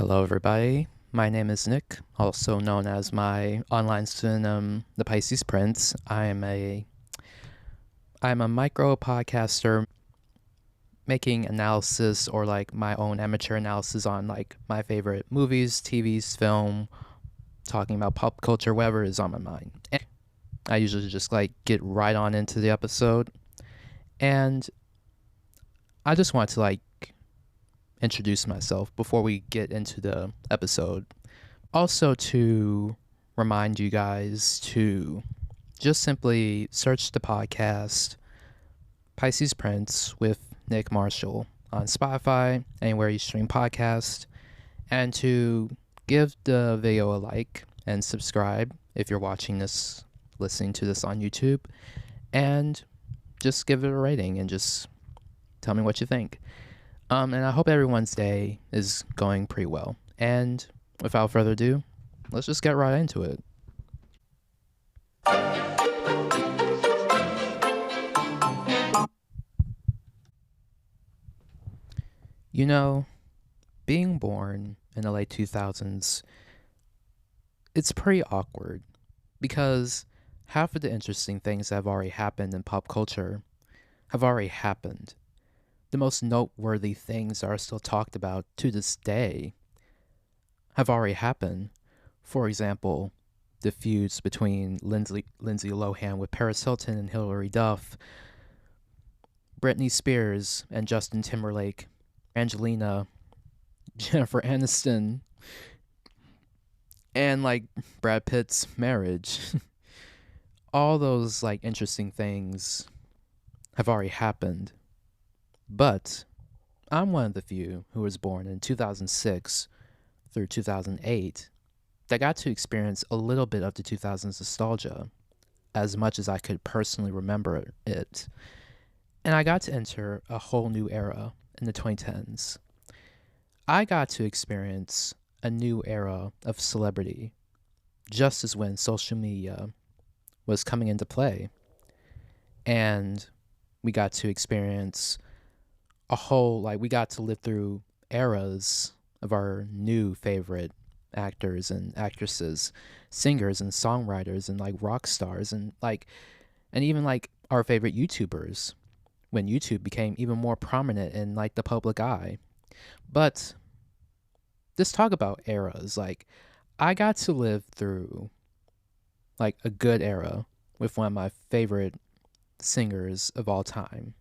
Hello, everybody. My name is Nick, also known as my online synonym, the Pisces Prince. I'm a micro podcaster making analysis or like my own amateur analysis on like my favorite movies, TVs, film, talking about pop culture, whatever is on my mind. And I usually just like get right on into the episode, and I just want to like introduce myself before we get into the episode. Also, to remind you guys to just simply search the podcast Pisces Prince with Nick Marshall on Spotify, anywhere you stream podcasts, and to give the video a like and subscribe if you're listening to this on YouTube, and just give it a rating and just tell me what you think. And I hope everyone's day is going pretty well. And without further ado, let's just get right into it. You know, being born in the late 2000s, it's pretty awkward because half of the interesting things that have already happened in pop culture have already happened. The most noteworthy things that are still talked about to this day have already happened. For example, the feuds between Lindsay Lohan with Paris Hilton and Hilary Duff, Britney Spears and Justin Timberlake, Angelina, Jennifer Aniston, and like Brad Pitt's marriage. All those like interesting things have already happened. But I'm one of the few who was born in 2006 through 2008 that got to experience a little bit of the 2000s nostalgia, as much as I could personally remember it. And I got to enter a whole new era in the 2010s. I got to experience a new era of celebrity, just as when social media was coming into play. And we got to experience we got to live through eras of our new favorite actors and actresses, singers and songwriters and like rock stars and even like our favorite YouTubers when YouTube became even more prominent in like the public eye. But let's talk about eras. Like, I got to live through like a good era with one of my favorite singers of all time.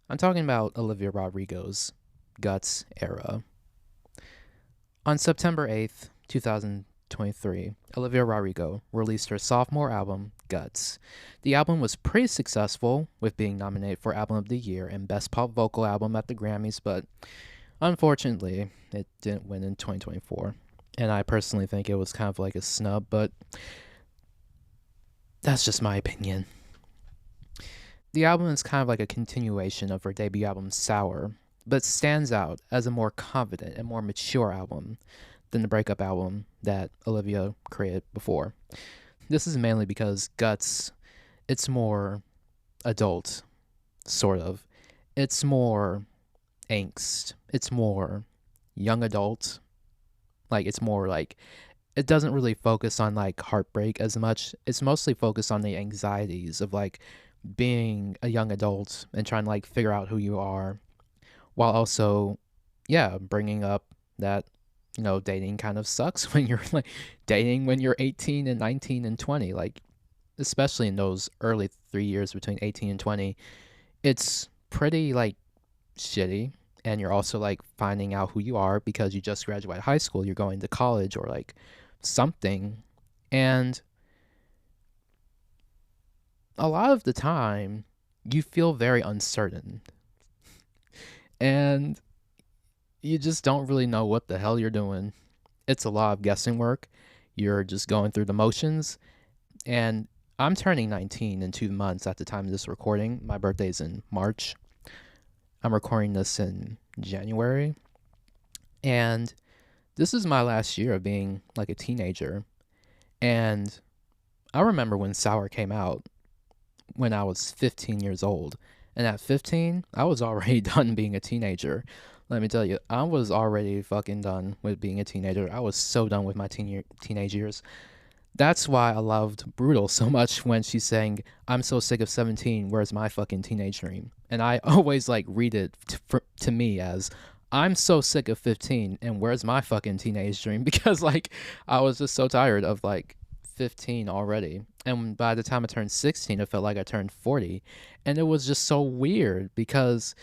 I'm talking about Olivia Rodrigo's Guts era. On September 8th, 2023, Olivia Rodrigo released her sophomore album, Guts. The album was pretty successful, with being nominated for Album of the Year and Best Pop Vocal Album at the Grammys, but unfortunately, it didn't win in 2024. And I personally think it was kind of like a snub, but that's just my opinion. The album is kind of like a continuation of her debut album, Sour, but stands out as a more confident and more mature album than the breakup album that Olivia created before. This is mainly because Guts, it's more adult, sort of. It's more angst. It's more young adult. Like, it's more like, it doesn't really focus on like heartbreak as much. It's mostly focused on the anxieties of like being a young adult and trying to like figure out who you are, while also bringing up that dating kind of sucks when you're like dating when you're 18 and 19 and 20, like especially in those early 3 years between 18 and 20. It's pretty like shitty, and you're also like finding out who you are because you just graduated high school, you're going to college or like something, and a lot of the time you feel very uncertain and you just don't really know what the hell you're doing. It's a lot of guessing work. You're just going through the motions. And I'm turning 19 in 2 months at the time of this recording. My birthday's in March. I'm recording this in January. And this is my last year of being like a teenager. And I remember when Sour came out when I was 15 years old. And at 15, I was already done being a teenager. Let me tell you, I was already fucking done with being a teenager. I was so done with my teenage years. That's why I loved Brutal so much when she's saying, "I'm so sick of 17, where's my fucking teenage dream?" And I always like read it to me as, "I'm so sick of 15, and where's my fucking teenage dream?" Because like I was just so tired of like 15 already. And by the time I turned 16, it felt like I turned 40. And it was just so weird because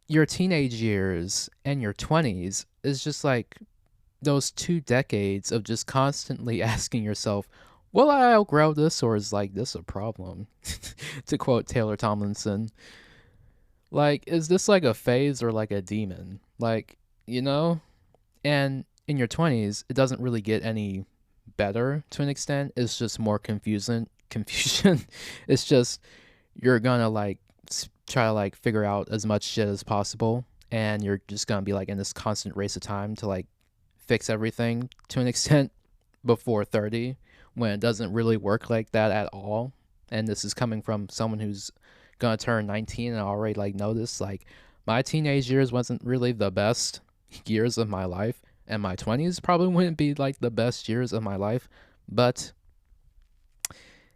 your teenage years and your 20s is just like those 2 decades of just constantly asking yourself, will I outgrow this, or is like this a problem? To quote Taylor Tomlinson. Like, is this like a phase or like a demon? Like, you know? And in your 20s, it doesn't really get any better to an extent. It's just more confusion. It's just you're gonna like try to like figure out as much shit as possible, and you're just gonna be like in this constant race of time to like fix everything to an extent before 30, when it doesn't really work like that at all. And this is coming from someone who's gonna turn 19 and already like know this. Like, my teenage years wasn't really the best years of my life, and my 20s probably wouldn't be like the best years of my life, but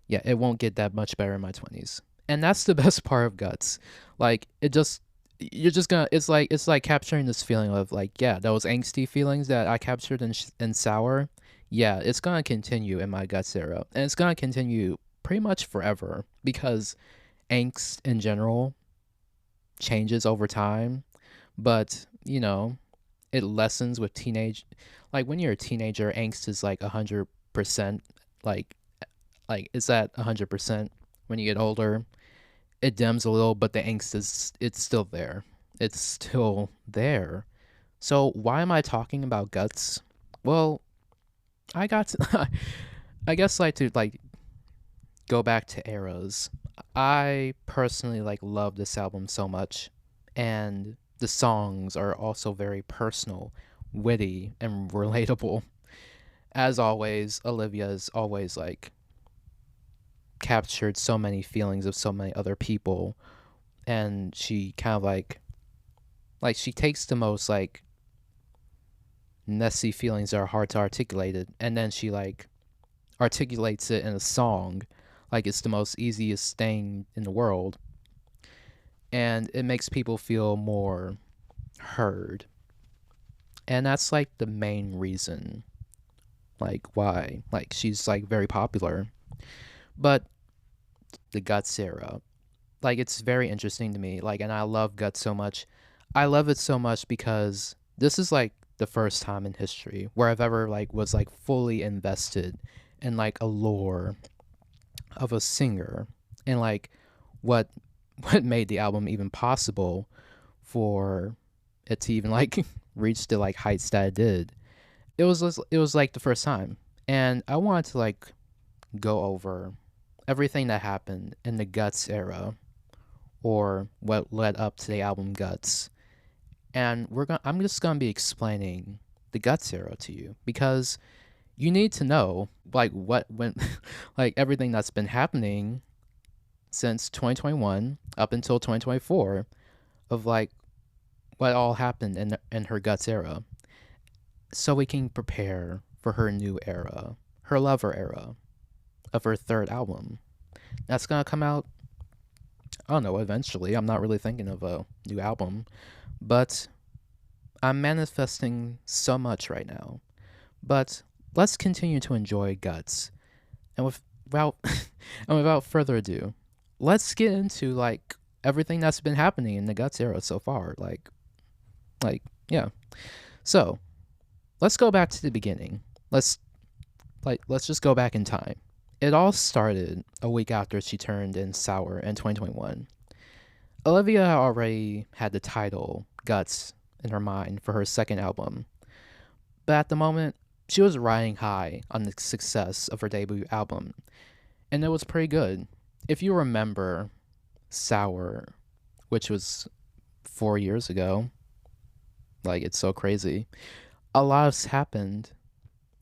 yeah, it won't get that much better in my 20s. And that's the best part of Guts. Like, it just, you're just gonna, it's like capturing this feeling of like, yeah, those angsty feelings that I captured in Sour, yeah, it's gonna continue in my Guts era, and it's gonna continue pretty much forever, because angst in general changes over time, but it lessens with teenage. Like, when you're a teenager, angst is like 100%. Like it's at 100%. When you get older, it dims a little, but the angst it's still there. It's still there. So why am I talking about Guts? Well, I got to, I guess like to like go back to eras. I personally like love this album so much, and the songs are also very personal, witty, and relatable. As always, Olivia is always like captured so many feelings of so many other people, and she kind of like she takes the most like messy feelings that are hard to articulate it, and then she like articulates it in a song like it's the most easiest thing in the world, and it makes people feel more heard. And that's like the main reason like why like she's like very popular. But the Guts era, like, it's very interesting to me, like, and I love Guts so much. I love it so much because this is like the first time in history where I've ever like was like fully invested in like a lore of a singer, and like what what made the album even possible for it to even like reach the like heights that it did. It was like the first time, and I wanted to like go over everything that happened in the Guts era, or what led up to the album Guts. And I'm just gonna be explaining the Guts era to you, because you need to know like what went like everything that's been happening since 2021 up until 2024, of like what all happened in her Guts era, so we can prepare for her new era, her Lover era of her third album. That's gonna come out, I don't know, eventually. I'm not really thinking of a new album, but I'm manifesting so much right now. But let's continue to enjoy Guts. And without and without further ado, let's get into like everything that's been happening in the Guts era so far. Yeah. So, let's go back to the beginning. Let's just go back in time. It all started a week after she turned in Sour in 2021. Olivia already had the title Guts in her mind for her second album, but at the moment, she was riding high on the success of her debut album, and it was pretty good. If you remember Sour, which was 4 years ago, like, it's so crazy, a lot has happened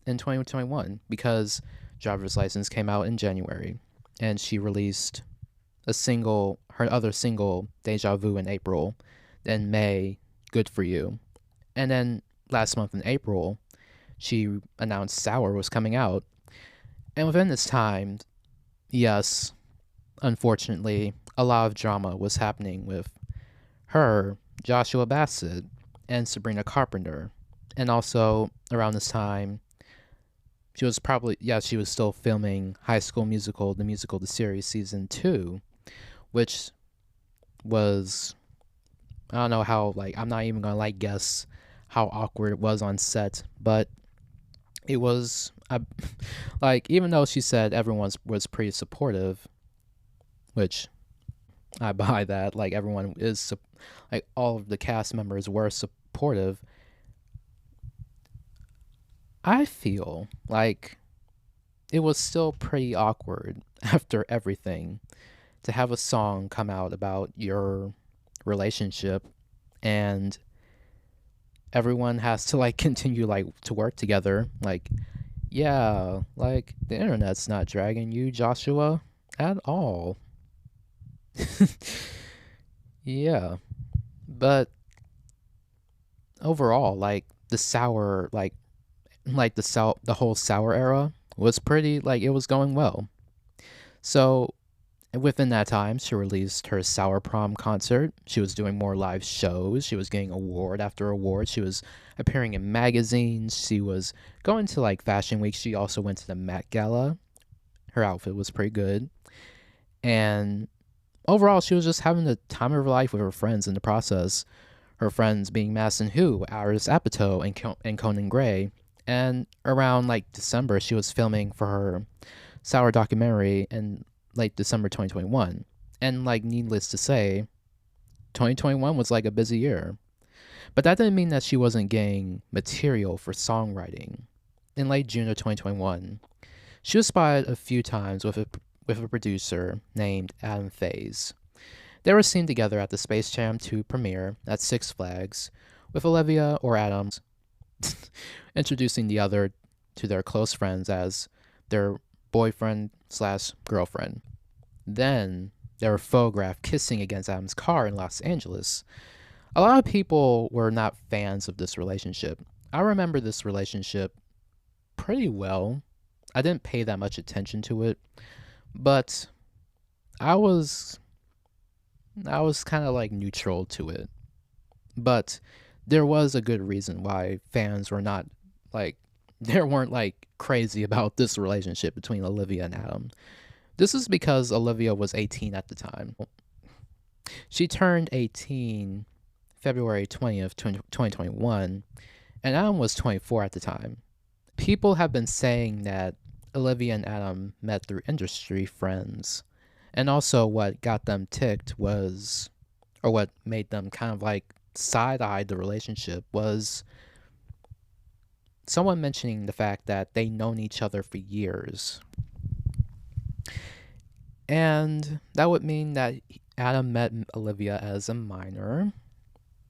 in 2021, because Driver's License came out in January, and she released her other single, Deja Vu, in April. Then May, Good For You. And then last month in April, she announced Sour was coming out. And within this time, yes, unfortunately, a lot of drama was happening with her, Joshua Bassett, and Sabrina Carpenter. And also around this time, she was still filming High School Musical, the series season 2, which was, I don't know how, like, I'm not even gonna, like, guess how awkward it was on set, but it was, like, even though she said everyone was pretty supportive, which I buy that, like, everyone is, like, all of the cast members were supportive, I feel like it was still pretty awkward after everything to have a song come out about your relationship and everyone has to like continue like to work together. Like, yeah, like the internet's not dragging you, Joshua, at all. Yeah, but overall, like the sour, like the whole sour era was pretty like it was going well. So within that time, she released her Sour Prom concert. She was doing more live shows. She was getting award after award. She was appearing in magazines. She was going to like Fashion Week. She also went to the Met Gala. Her outfit was pretty good. And overall, she was just having the time of her life with her friends in the process. Her friends being Madison Hu, Aris Apatow, and Conan Gray. And around like December, she was filming for her Sour documentary in late December 2021. And like needless to say, 2021 was like a busy year. But that didn't mean that she wasn't getting material for songwriting. In late June of 2021, she was spotted a few times with a producer named Adam Faze. They were seen together at the Space Jam 2 premiere at Six Flags, with Olivia or Adams introducing the other to their close friends as their boyfriend slash girlfriend. Then they were photographed kissing against Adam's car in Los Angeles. A lot of people were not fans of this relationship. I remember this relationship pretty well. I didn't pay that much attention to it, but I was I was kind of like neutral to it. But there was a good reason why fans were not like they weren't like crazy about this relationship between Olivia and Adam. This is because Olivia was 18 at the time. She turned 18 February 20th, 2021, and Adam was 24 at the time. People have been saying that Olivia and Adam met through industry friends. And also, what got them ticked was, or what made them kind of like side eye the relationship was someone mentioning the fact that they known each other for years. And that would mean that Adam met Olivia as a minor.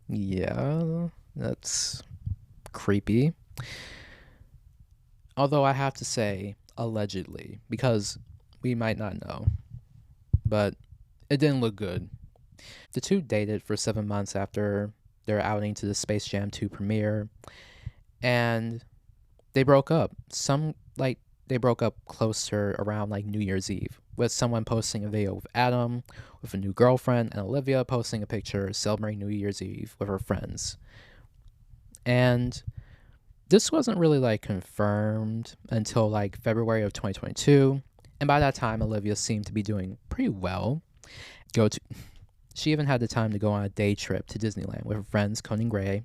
Yeah, that's creepy. Although I have to say, allegedly, because we might not know. But it didn't look good. The two dated for 7 months after their outing to the Space Jam 2 premiere, and they broke up. They broke up closer around like New Year's Eve, with someone posting a video of Adam with a new girlfriend and Olivia posting a picture celebrating New Year's Eve with her friends. And this wasn't really like confirmed until like February of 2022, and by that time Olivia seemed to be doing pretty well. Go to She even had the time to go on a day trip to Disneyland with her friends Conan Gray,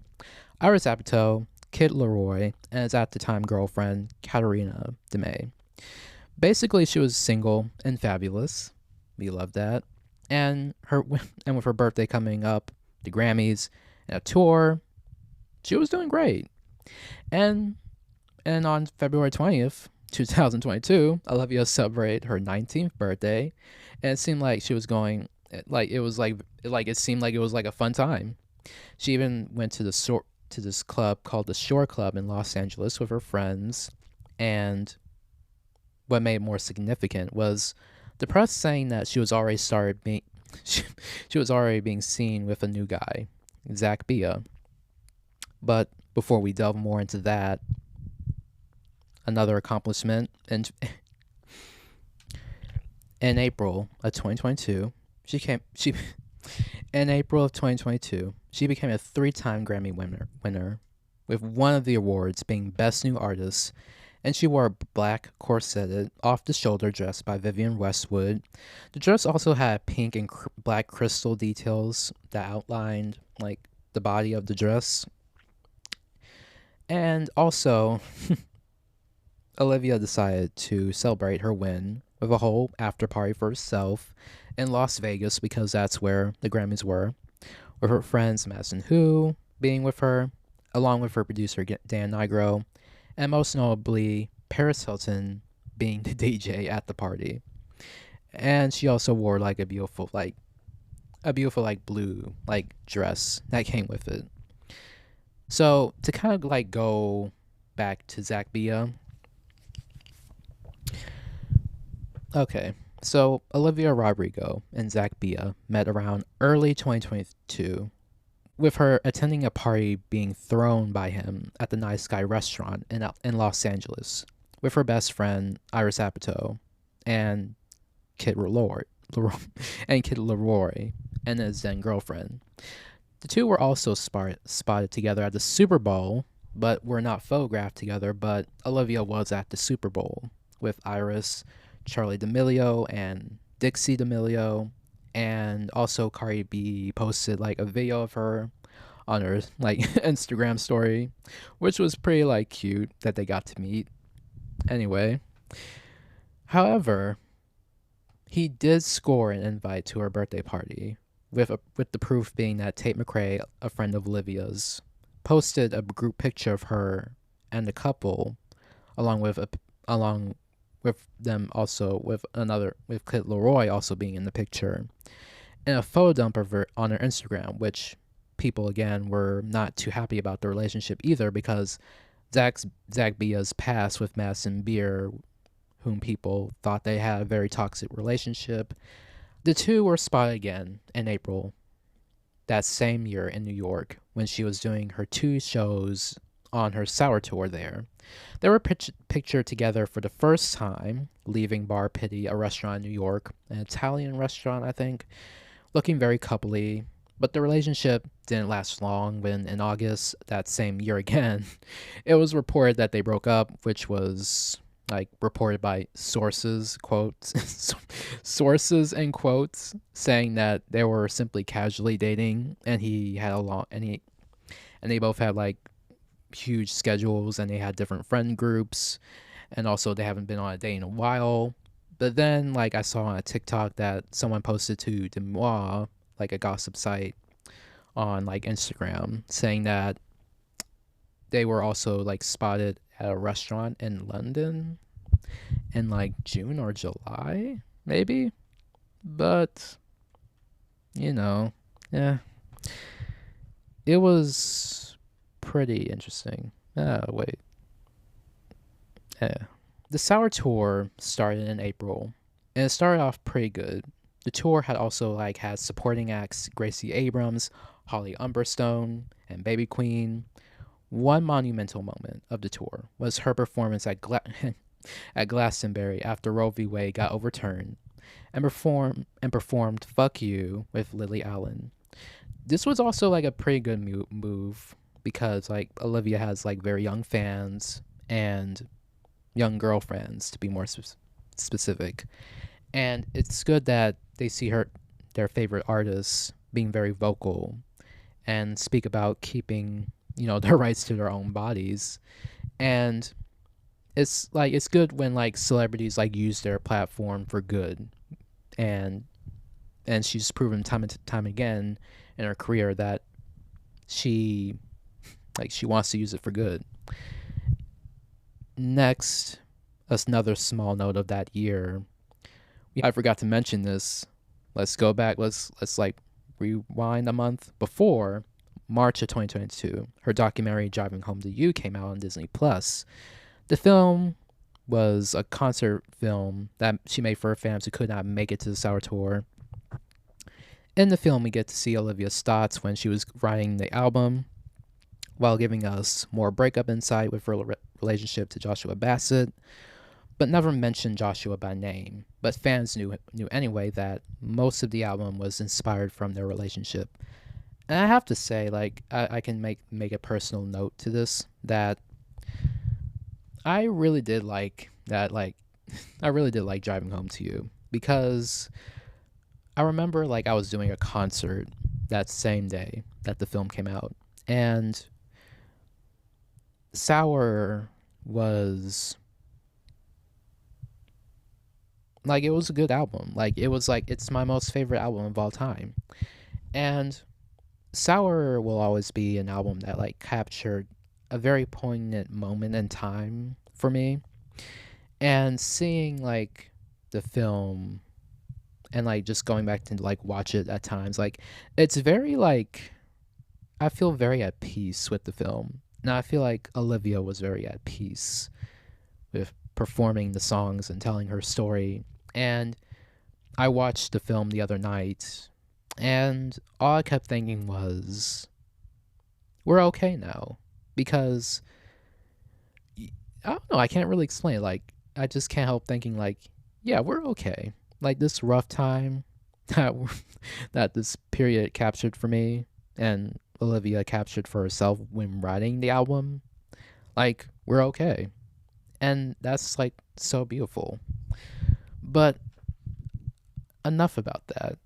Iris Apatow, Kid Laroi, and his at the time girlfriend Katarina DeMay. Basically, she was single and fabulous. We love that. And with her birthday coming up, the Grammys, and a tour, she was doing great. And on February 20th, 2022, Olivia celebrated her 19th birthday, and it seemed like she was going like it seemed like it was like a fun time. She even went to this club called the Shore Club in Los Angeles with her friends, and what made it more significant was The press saying that she was already started being she, she was already being seen with a new guy, Zach Bia. But before we delve more into that, another accomplishment in April of 2022, she in April of 2022, she became a three-time Grammy winner, with one of the awards being Best New Artist, and she wore a black corseted, off-the-shoulder dress by Vivienne Westwood. The dress also had pink and black crystal details that outlined like the body of the dress. And also, Olivia decided to celebrate her win with a whole after party for herself in Las Vegas because that's where the Grammys were, with her friends Madison Hu being with her, along with her producer Dan Nigro, and most notably Paris Hilton being the DJ at the party. And she also wore like a beautiful blue dress that came with it. So to kind of like go back to Zach Bia. Okay, so Olivia Rodrigo and Zach Bia met around early 2022, with her attending a party being thrown by him at the Nice Guy restaurant in Los Angeles, with her best friend Iris Apatow and Kid Laroi, and his then girlfriend. The two were also spotted together at the Super Bowl, but were not photographed together. But Olivia was at the Super Bowl with Iris, Charlie D'Amelio, and Dixie D'Amelio, and also Cardi B posted like a video of her on her like Instagram story, which was pretty like cute that they got to meet. Anyway, however, he did score an invite to her birthday party, with the proof being that Tate McRae, a friend of Olivia's, posted a group picture of her and the couple, along with them also with Kid Laroi also being in the picture, and a photo dump of her on her Instagram, which people again were not too happy about the relationship either, because Zach Bia's past with Madison Beer, whom people thought they had a very toxic relationship. The two were spotted again in April that same year in New York when she was doing her 2 shows on her Sour tour there. They were pictured together for the first time, leaving Bar Pitti, a restaurant in New York, an Italian restaurant, I think, looking very coupley. But the relationship didn't last long when, in August that same year again, it was reported that they broke up, which was like reported by sources, quotes, sources and quotes, saying that they were simply casually dating, and they both had like huge schedules, and they had different friend groups, and also they haven't been on a date in a while. But then like I saw on a TikTok that someone posted to Demois, like a gossip site on like Instagram, saying that they were also like spotted at a restaurant in London in like June or July, maybe. But yeah, it was pretty interesting. Wait. Yeah. The Sour tour started in April, and it started off pretty good. The tour had also like had supporting acts Gracie Abrams, Holly Umberstone, and Baby Queen. One monumental moment of the tour was her performance at Glastonbury after Roe v. Wade got overturned, and performed "Fuck You" with Lily Allen. This was also like a pretty good move because like Olivia has like very young fans and young girlfriends, to be more specific, and it's good that they see their favorite artists being very vocal and speak about keeping their rights to their own bodies. And it's good when like celebrities like use their platform for good, and she's proven time and time again in her career that she wants to use it for good. Next, another small note of that year, I forgot to mention this. Let's go back. Let's like rewind a month before. March of 2022, her documentary Driving Home to You came out on Disney Plus. The film was a concert film that she made for her fans who could not make it to the Sour Tour. In the film, we get to see Olivia's thoughts when she was writing the album, while giving us more breakup insight with her relationship to Joshua Bassett, but never mentioned Joshua by name. But fans knew anyway that most of the album was inspired from their relationship. And I have to say, like, I can make a personal note to this, that I really did like that, like, I really did like Driving Home to You, because I remember, like, I was doing a concert that same day that the film came out, and Sour was like, it was a good album. Like, it was like, it's my most favorite album of all time. And Sour will always be an album that like captured a very poignant moment in time for me. And seeing like the film and like just going back to like watch it at times, like it's very like, I feel very at peace with the film. Now I feel like Olivia was very at peace with performing the songs and telling her story. And I watched the film the other night, and all I kept thinking was, we're okay now. Because, I don't know, I can't really explain it. Like, I just can't help thinking, like, yeah, we're okay. Like, this rough time that, that this period captured for me, and Olivia captured for herself when writing the album, like, we're okay. And that's, like, so beautiful. But enough about that.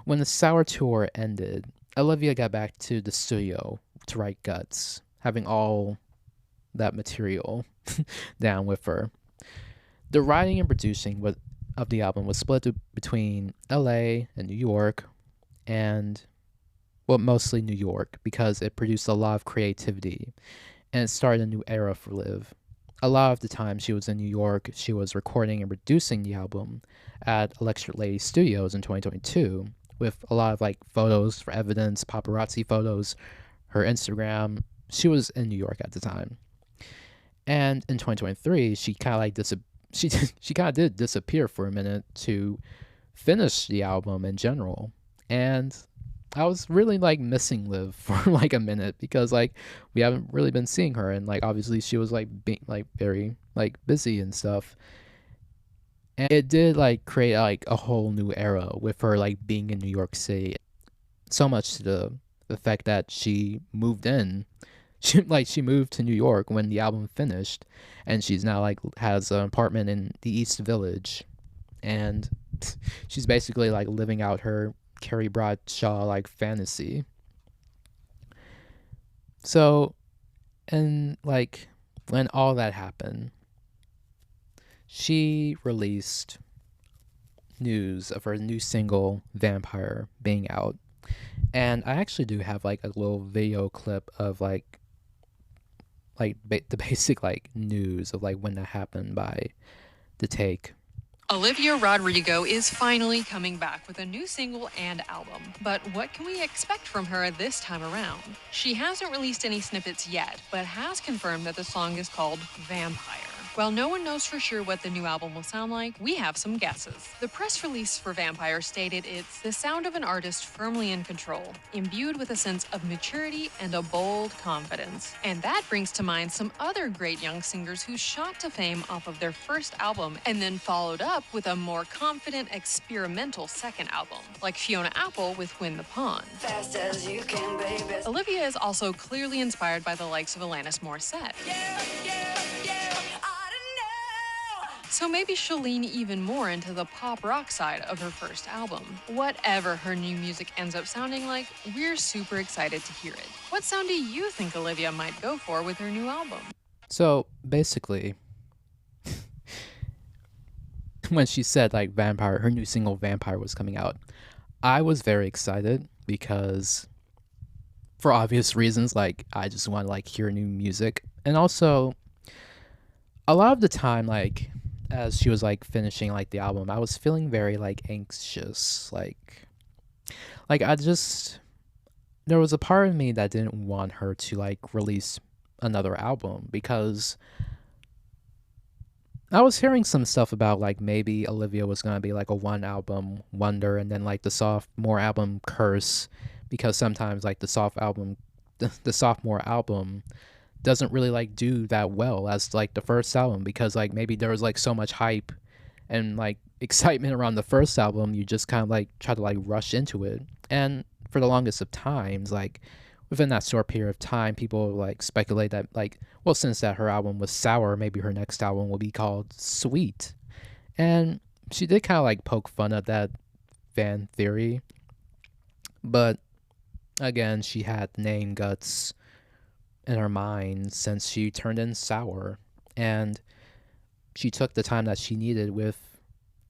When the Sour Tour ended, Olivia got back to the studio to write Guts, having all that material down with her. The writing and producing of the album was split between LA and New York, and, well, mostly New York, because it produced a lot of creativity, and it started a new era for Liv. A lot of the time she was in New York, she was recording and producing the album at Electric Lady Studios in 2022, with a lot of like photos for evidence, paparazzi photos, her Instagram. She was in New York at the time. And in 2023, she kind of like she kind of did disappear for a minute to finish the album in general. And I was really like missing Liv for like a minute, because like we haven't really been seeing her, and like obviously she was like being like very like busy and stuff. And it did like create like a whole new era with her like being in New York City. So much to the fact that she moved in. She moved to New York when the album finished, and she's now like has an apartment in the East Village, and she's basically like living out her Carrie Bradshaw like fantasy. So, and like when all that happened, she released news of her new single Vampire being out. And I actually do have like a little video clip of the basic like news of like when that happened by The Take. Olivia Rodrigo is finally coming back with a new single and album. But what can we expect from her this time around? She hasn't released any snippets yet, but has confirmed that the song is called Vampire. While no one knows for sure what the new album will sound like, we have some guesses. The press release for Vampire stated it's the sound of an artist firmly in control, imbued with a sense of maturity and a bold confidence. And that brings to mind some other great young singers who shot to fame off of their first album and then followed up with a more confident, experimental second album, like Fiona Apple with Win the Pawn. Fast as you can, baby. Olivia is also clearly inspired by the likes of Alanis Morissette. Yeah, yeah, yeah. So maybe she'll lean even more into the pop rock side of her first album. Whatever her new music ends up sounding like, we're super excited to hear it. What sound do you think Olivia might go for with her new album? So basically, when she said like Vampire, her new single Vampire was coming out, I was very excited, because for obvious reasons, like I just want to like hear new music. And also, a lot of the time, like as she was like finishing like the album, I was feeling very like anxious, like I just, there was a part of me that didn't want her to like release another album, because I was hearing some stuff about like maybe Olivia was gonna be like a one album wonder, and then like the sophomore album curse, because sometimes like the sophomore album doesn't really like do that well as like the first album, because like maybe there was like so much hype and like excitement around the first album, you just kind of like try to like rush into it. And for the longest of times, like within that short period of time, people like speculate that like, well, since that her album was sour, maybe her next album will be called Sweet. And she did kind of like poke fun at that fan theory, but again, she had name guts in her mind since she turned in sour, and she took the time that she needed with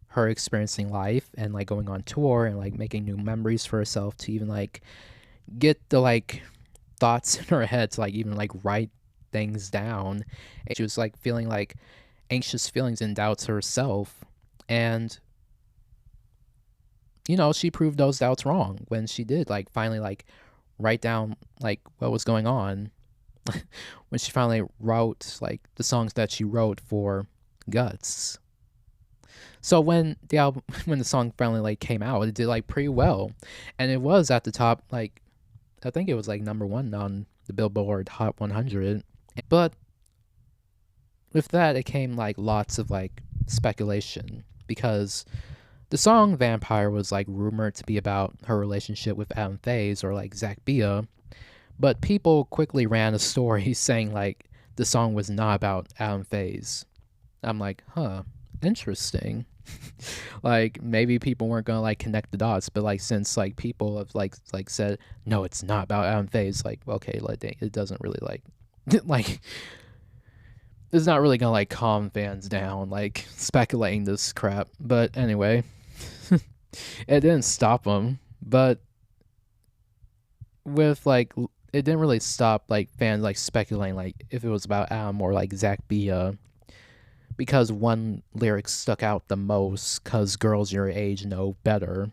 her experiencing life and like going on tour and like making new memories for herself to even like get the like thoughts in her head to like even like write things down. And she was like feeling like anxious feelings and doubts herself, and she proved those doubts wrong when she did like finally like write down like what was going on when she finally wrote like the songs that she wrote for Guts. So when the album when the song finally like came out, it did like pretty well. And it was at the top, like I think it was like number 1 on the Billboard Hot 100. But with that it came like lots of like speculation, because the song Vampire was like rumored to be about her relationship with Adam Faze or like Zach Bia, but people quickly ran a story saying like the song was not about Adam Faze. I'm like, huh, interesting. Like maybe people weren't gonna like connect the dots, but like since like people have like said no, it's not about Adam Faze, like okay, like it doesn't really like like it's not really gonna like calm fans down like speculating this crap. But anyway, it didn't stop them, but with like it didn't really stop like fans like speculating like if it was about Adam or like Zach Bia, because one lyric stuck out the most because girls your age know better.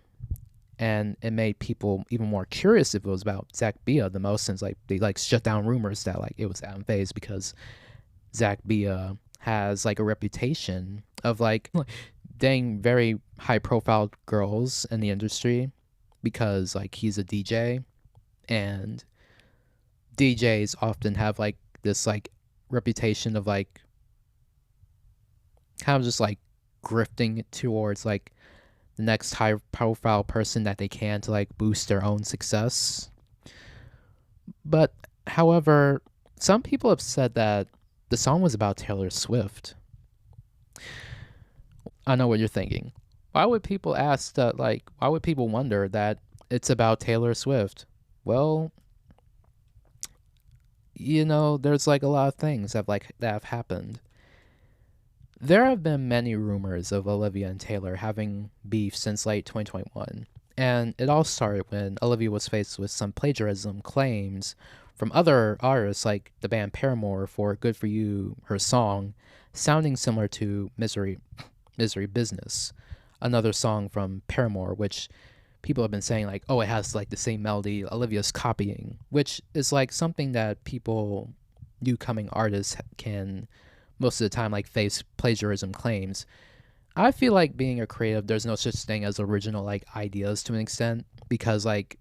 And it made people even more curious if it was about Zach Bia the most, since like they like shut down rumors that like it was Adam Faze, because Zach Bia has like a reputation of like dating very high profile girls in the industry, because like he's a DJ, and DJs often have like this like reputation of like kind of just like grifting towards like the next high profile person that they can to like boost their own success. But however, some people have said that the song was about Taylor Swift. I know what you're thinking. Why would people ask that, like why would people wonder that it's about Taylor Swift? Well, there's like a lot of things that have happened. There have been many rumors of Olivia and Taylor having beef since late 2021, and it all started when Olivia was faced with some plagiarism claims from other artists like the band Paramore for Good For You, her song, sounding similar to Misery Business, another song from Paramore, which people have been saying like, oh, it has like the same melody Olivia's copying, which is like something that people, new coming artists, can most of the time like face plagiarism claims. I feel like being a creative, there's no such thing as original like ideas to an extent, because like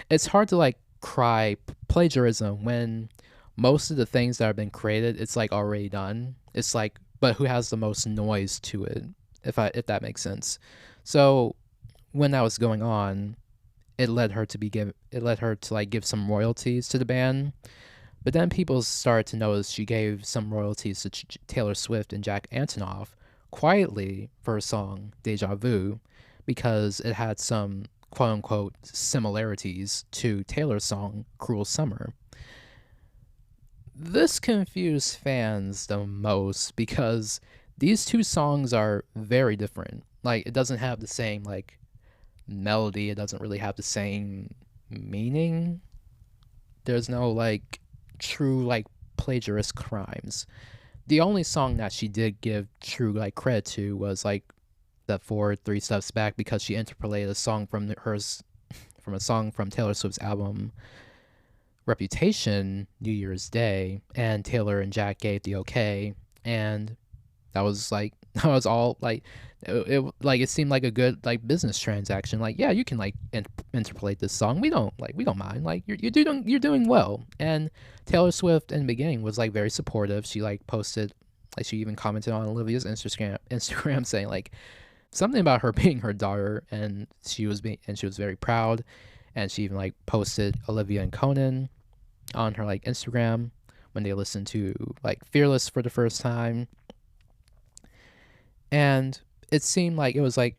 it's hard to like cry plagiarism when most of the things that have been created, it's like already done. It's like, but who has the most noise to it, if that makes sense. So when that was going on, it led her to like give some royalties to the band. But then people started to notice she gave some royalties to Taylor Swift and Jack Antonoff quietly for her song Deja Vu, because it had some quote unquote similarities to Taylor's song Cruel Summer. This confused fans the most because these two songs are very different. Like it doesn't have the same like melody, it doesn't really have the same meaning. There's no like true like plagiarist crimes. The only song that she did give true like credit to was like Step Forward, Three Steps Back, because she interpolated a song from hers from a song from Taylor Swift's album Reputation, New Year's Day, and Taylor and Jack gave the okay, and that was like that was all like it seemed like a good like business transaction. Like, yeah, you can like interpolate this song. We don't mind. Like you're doing well. And Taylor Swift in the beginning was like very supportive. She like posted, like she even commented on Olivia's Instagram saying like something about her being her daughter, and she was very proud. And she even like posted Olivia and Conan on her like Instagram when they listened to like Fearless for the first time. And it seemed like it was like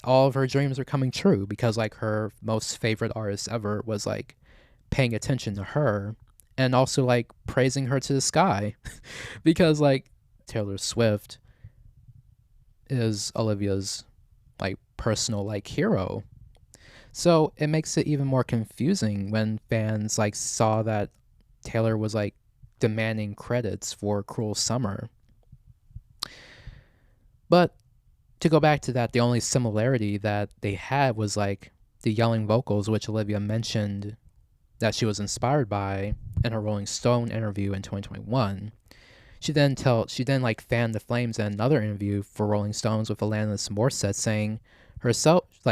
all of her dreams are coming true, because like her most favorite artist ever was like paying attention to her and also like praising her to the sky. Because like Taylor Swift is Olivia's like personal like hero. So it makes it even more confusing when fans like saw that Taylor was like demanding credits for Cruel Summer. But to go back to that, the only similarity that they had was like the yelling vocals, which Olivia mentioned that she was inspired by in her Rolling Stone interview in 2021. She then like fanned the flames in another interview for Rolling Stones with Alanis Morissette, saying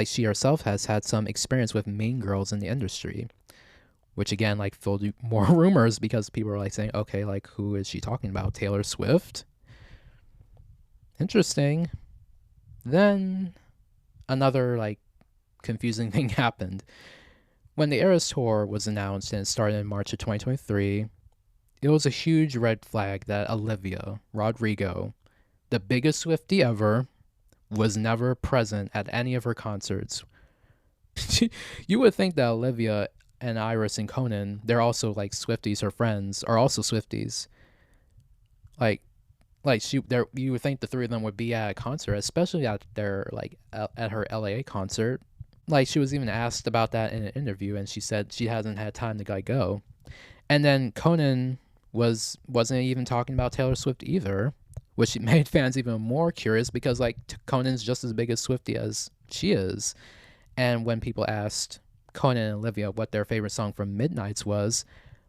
she herself has had some experience with mean girls in the industry, which again like filled more rumors, because people were like saying, okay, like who is she talking about? Taylor Swift? Interesting. Then another like confusing thing happened. When the Eras Tour was announced and it started in March of 2023, it was a huge red flag that Olivia Rodrigo, the biggest Swiftie ever, was never present at any of her concerts. You would think that Olivia and Iris and Conan, they're also like Swifties, her friends, are also Swifties. Like you would think the three of them would be at a concert, especially at their like at her LA concert. Like she was even asked about that in an interview, and she said she hasn't had time to like go. And then Conan wasn't even talking about Taylor Swift either, which made fans even more curious, because like Conan's just as big a Swiftie as she is. And when people asked Conan and Olivia what their favorite song from Midnights was,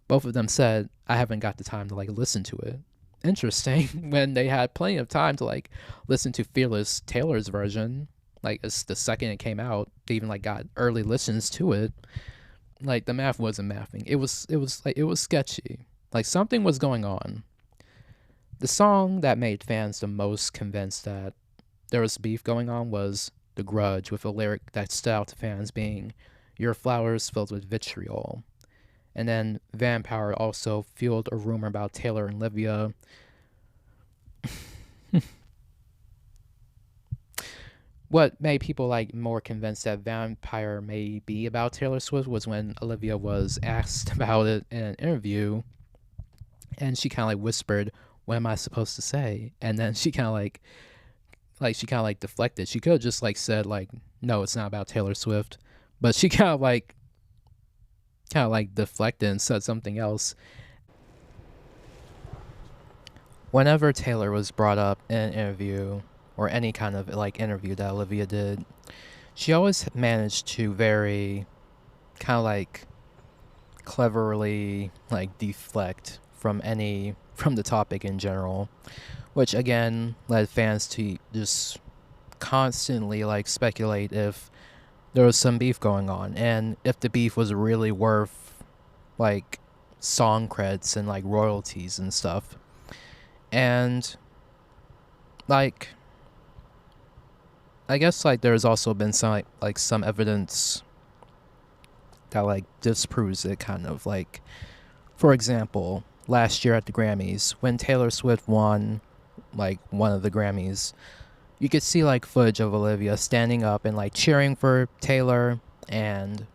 both of them said, I haven't got the time to like listen to it. Interesting. When they had plenty of time to like listen to Fearless, Taylor's version. Like it's the second it came out, they even like got early listens to it. Like the math wasn't mathing. It was sketchy. Like something was going on. The song that made fans the most convinced that there was beef going on was The Grudge, with a lyric that stood out to fans being, "Your flowers filled with vitriol." And then Vampire also fueled a rumor about Taylor and Olivia. What made people like more convinced that Vampire may be about Taylor Swift was when Olivia was asked about it in an interview, and she kind of like whispered, "What am I supposed to say?" And then she kind of like deflected. She could have just like said like, "No, it's not about Taylor Swift," but she kind of like deflected and said something else. Whenever Taylor was brought up in an interview or any kind of like interview that Olivia did, she always managed to very kind of like cleverly like deflect from the topic in general, which again led fans to just constantly like speculate if there was some beef going on, and if the beef was really worth like song credits and like royalties and stuff. And like I guess like there's also been some evidence that like disproves it, kind of like, for example, last year at the Grammys when Taylor Swift won like one of the Grammys, you could see like footage of Olivia standing up and like cheering for Taylor, and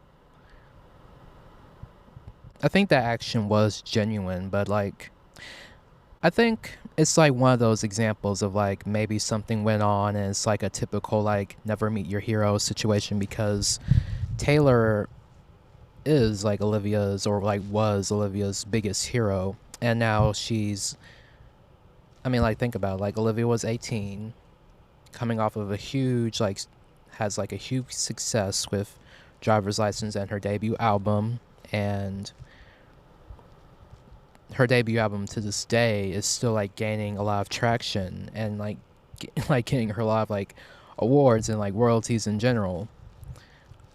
I think that action was genuine, but like I think it's like one of those examples of like maybe something went on and it's like a typical like never meet your hero situation, because Taylor is like Olivia's, or like was Olivia's biggest hero, and now like think about it, like Olivia was 18, coming off of a huge like has like a huge success with Driver's License and her debut album, and her debut album to this day is still like gaining a lot of traction and like like getting her a lot of like awards and like royalties in general.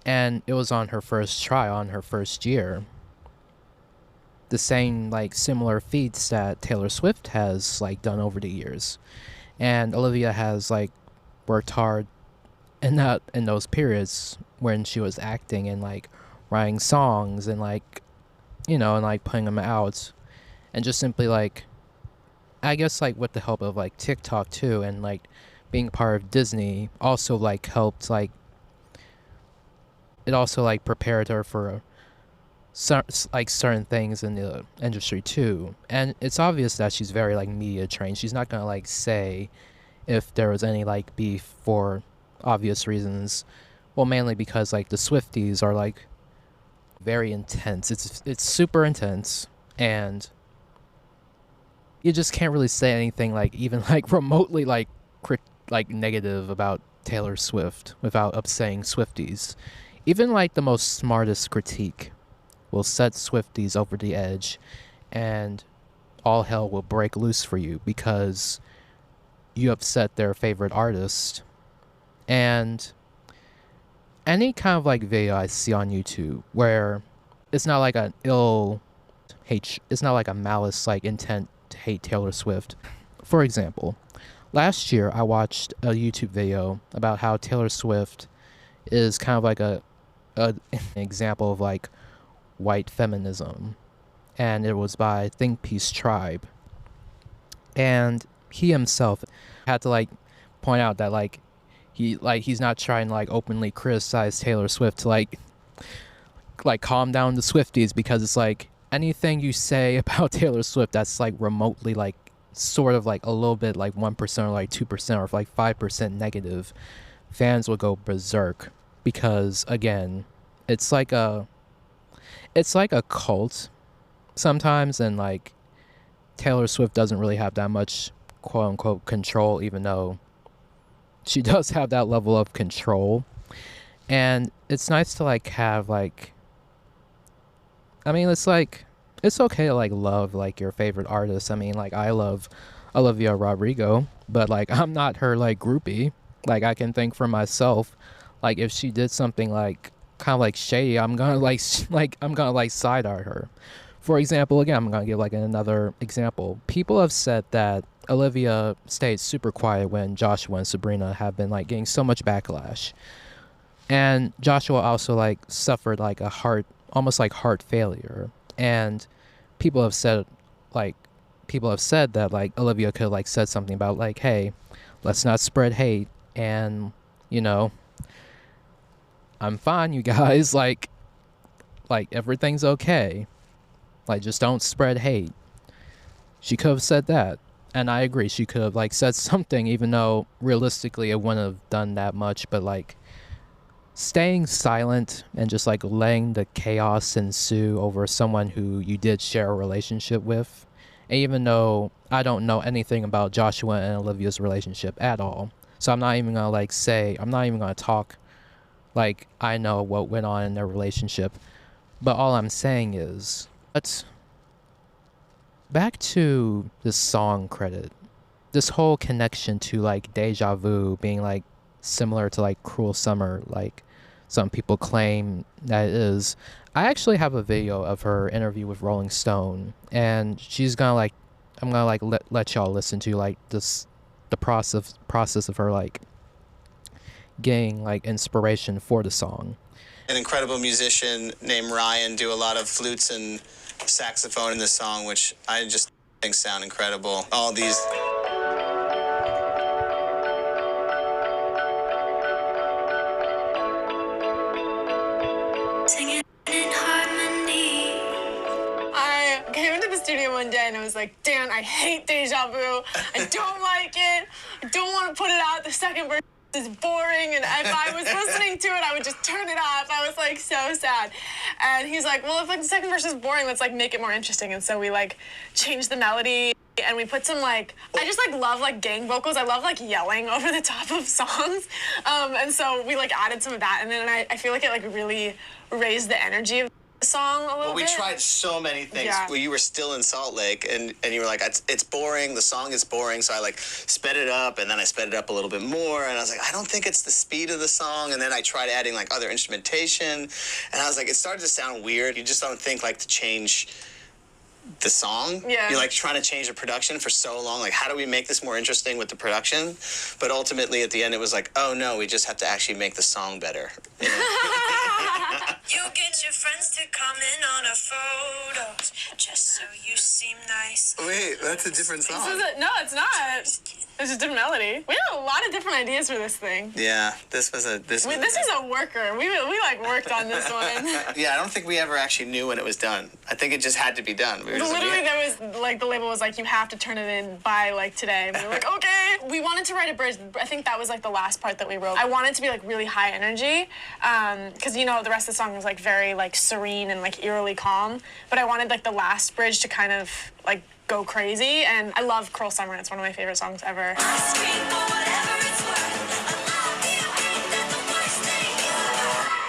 And it was on her first try, on her first year. The same like similar feats that Taylor Swift has like done over the years. And Olivia has like worked hard in those periods when she was acting and like writing songs and like, you know, and like putting them out, and just simply like, I guess like with the help of like TikTok too, and like being part of Disney also like helped like, it also like prepared her for like certain things in the industry too. And it's obvious that she's very like media trained. She's not gonna like say if there was any like beef for obvious reasons. Well, mainly because like the Swifties are like very intense. It's super intense, and you just can't really say anything like even like remotely like like negative about Taylor Swift without upsetting Swifties. Even like the most smartest critique will set Swifties over the edge, and all hell will break loose for you because you upset their favorite artist. And any kind of like video I see on YouTube where it's not like an ill hate, it's not like a malice like intent to hate Taylor Swift. For example, last year I watched a YouTube video about how Taylor Swift is kind of like an example of like white feminism, and it was by Think Peace Tribe. And he himself had to like point out that like he's not trying to like openly criticize Taylor Swift to like calm down the Swifties, because it's like anything you say about Taylor Swift that's like remotely like sort of like a little bit like 1% or like 2% or like 5% negative, fans will go berserk, because again, it's like a cult sometimes, and like Taylor Swift doesn't really have that much quote unquote control, even though she does have that level of control. And it's nice to like have like, I mean, it's like, it's okay to like love like your favorite artist. I mean, like I love Olivia Rodrigo, but like I'm not her like groupie. Like I can think for myself, like if she did something like kind of like shady, I'm gonna like I'm gonna like side eye her. For example, again, I'm gonna give like another example. People have said that Olivia stayed super quiet when Joshua and Sabrina have been like getting so much backlash, and Joshua also like suffered like a almost like heart failure, and people have said that like Olivia could like said something about like, hey, let's not spread hate, and you know, I'm fine, you guys, like everything's okay, like just don't spread hate. She could have said that, and I agree, she could have like said something, even though realistically it wouldn't have done that much. But like staying silent and just like letting the chaos ensue over someone who you did share a relationship with, and even though I don't know anything about Joshua and Olivia's relationship at all, so I'm not even gonna talk like I know what went on in their relationship. But all I'm saying is, but back to this song credit, this whole connection to like Deja Vu being like similar to like Cruel Summer, like some people claim that it is. I actually have a video of her interview with Rolling Stone, and she's gonna like, I'm gonna like let y'all listen to like the process of her like getting like inspiration for the song. An incredible musician named Ryan do a lot of flutes and saxophone in the song, which I just think sound incredible. All these singing in harmony. I came into the studio one day and I was like, Dan, I hate Deja Vu. I don't like it. I don't want to put it out. The second verse is boring, and if I was listening to it, I would just turn it off. I was like so sad. And he's like, well, if like the second verse is boring, let's like make it more interesting. And so we like changed the melody, and we put some like, I just like love like gang vocals. I love like yelling over the top of songs. And so we like added some of that, and then I feel like it like really raised the energy of the song a little Well, we bit. tried so many things. Yeah. Well, you were still in Salt Lake, and you were like, it's boring. The song is boring. So I like sped it up, and then I sped it up a little bit more, and I was like, I don't think it's the speed of the song. And then I tried adding like other instrumentation, and I was like, it started to sound weird. You just don't think like to change the song. Yeah. You're like trying to change the production for so long. Like, how do we make this more interesting with the production? But ultimately, at the end, it was like, oh no, we just have to actually make the song better. You know? You get your friends to comment on our photos just so you seem nice. Wait, that's a different song. No, it's not. It's just a different melody. We had a lot of different ideas for this thing. Yeah, this is a worker. We like worked on this one. Yeah, I don't think we ever actually knew when it was done. I think it just had to be done. We were just like, Literally, yeah. there was like the label was like, you have to turn it in by like today. And we were like, okay. We wanted to write a bridge. I think that was like the last part that we wrote. I wanted to be like really high energy, because you know the rest of the song was like very like serene and like eerily calm. But I wanted like the last bridge to kind of like go crazy. And I love Cruel Summer. It's one of my favorite songs ever.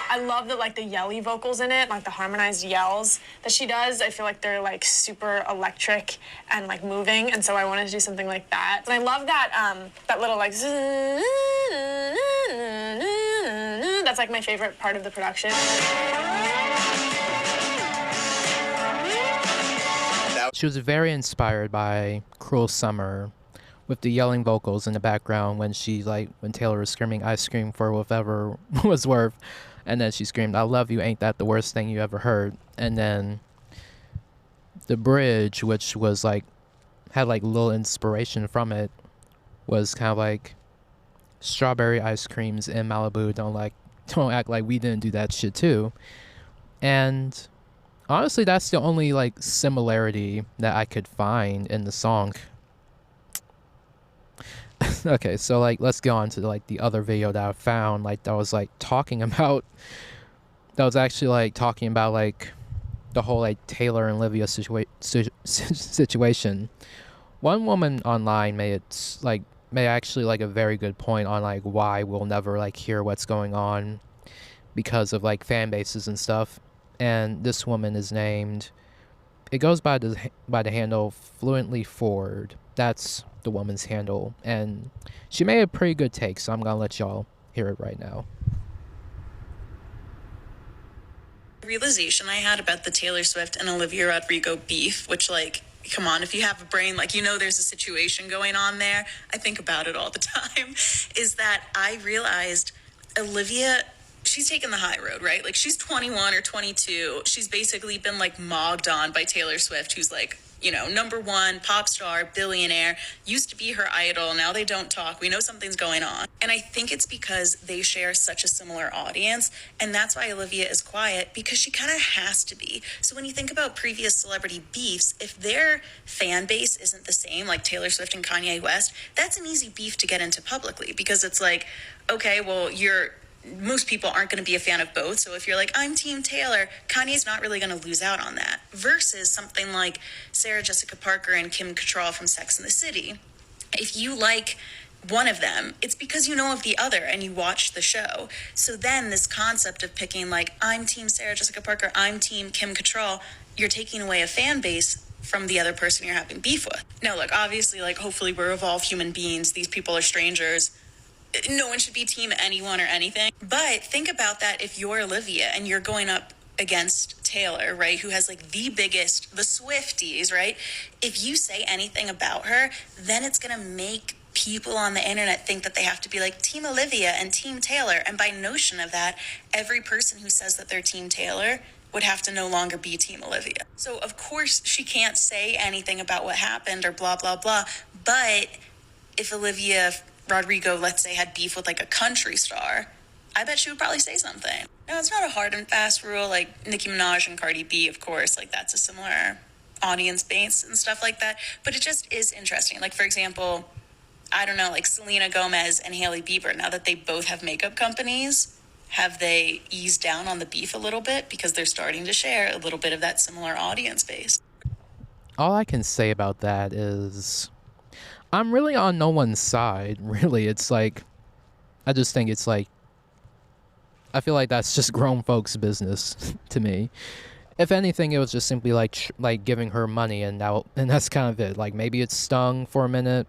I love the like the yelly vocals in it, like the harmonized yells that she does. I feel like they're like super electric and like moving, and so I wanted to do something like that. And I love that that little like that's like my favorite part of the production. She was very inspired by Cruel Summer with the yelling vocals in the background when Taylor was screaming ice cream for whatever was worth, and then she screamed, I love you, ain't that the worst thing you ever heard? And then the bridge, which was like had like little inspiration from it, was kind of like strawberry ice creams in Malibu, don't act like we didn't do that shit too. And honestly, that's the only like similarity that I could find in the song. Okay, so like let's go on to like the other video that I found, like that was actually like talking about like the whole like Taylor and Olivia situation. One woman online made actually like a very good point on like why we'll never like hear what's going on because of like fan bases and stuff. And this woman is named, it goes by the handle Fluently Forward. That's the woman's handle, and she made a pretty good take, so I'm gonna let y'all hear it right now. Realization I had about the Taylor Swift and Olivia Rodrigo beef, which like, come on, if you have a brain, like, you know, there's a situation going on there. I think about it all the time. Is that I realized Olivia, she's taken the high road, right? Like, she's 21 or 22. She's basically been like mogged on by Taylor Swift, who's like, you know, #1 pop star, billionaire, used to be her idol. Now they don't talk. We know something's going on. And I think it's because they share such a similar audience. And that's why Olivia is quiet, because she kind of has to be. So when you think about previous celebrity beefs, if their fan base isn't the same, like Taylor Swift and Kanye West, that's an easy beef to get into publicly, because it's like, okay, well, most people aren't going to be a fan of both. So if you're like, I'm Team Taylor, Kanye's not really going to lose out on that. Versus something like Sarah Jessica Parker and Kim Cattrall from Sex and the City. If you like one of them, it's because you know of the other and you watched the show. So then this concept of picking like, I'm Team Sarah Jessica Parker, I'm Team Kim Cattrall, you're taking away a fan base from the other person you're having beef with. Now, look, obviously, like, hopefully we're evolved human beings. These people are strangers. No one should be team anyone or anything. But think about that if you're Olivia and you're going up against Taylor, right, who has like the biggest, the Swifties, right? If you say anything about her, then it's going to make people on the internet think that they have to be like Team Olivia and Team Taylor. And by notion of that, every person who says that they're Team Taylor would have to no longer be Team Olivia. So of course she can't say anything about what happened or blah, blah, blah. But if Olivia Rodrigo, let's say, had beef with like a country star, I bet she would probably say something. Now, it's not a hard and fast rule, like Nicki Minaj and Cardi B, of course, like that's a similar audience base and stuff like that. But it just is interesting. Like, for example, I don't know, like Selena Gomez and Hailey Bieber, now that they both have makeup companies, have they eased down on the beef a little bit because they're starting to share a little bit of that similar audience base? All I can say about that is I'm really on no one's side, really. It's like, I just think it's like, I feel like that's just grown folks' business to me. If anything, it was just simply like giving her money, and that's kind of it. Like maybe it stung for a minute,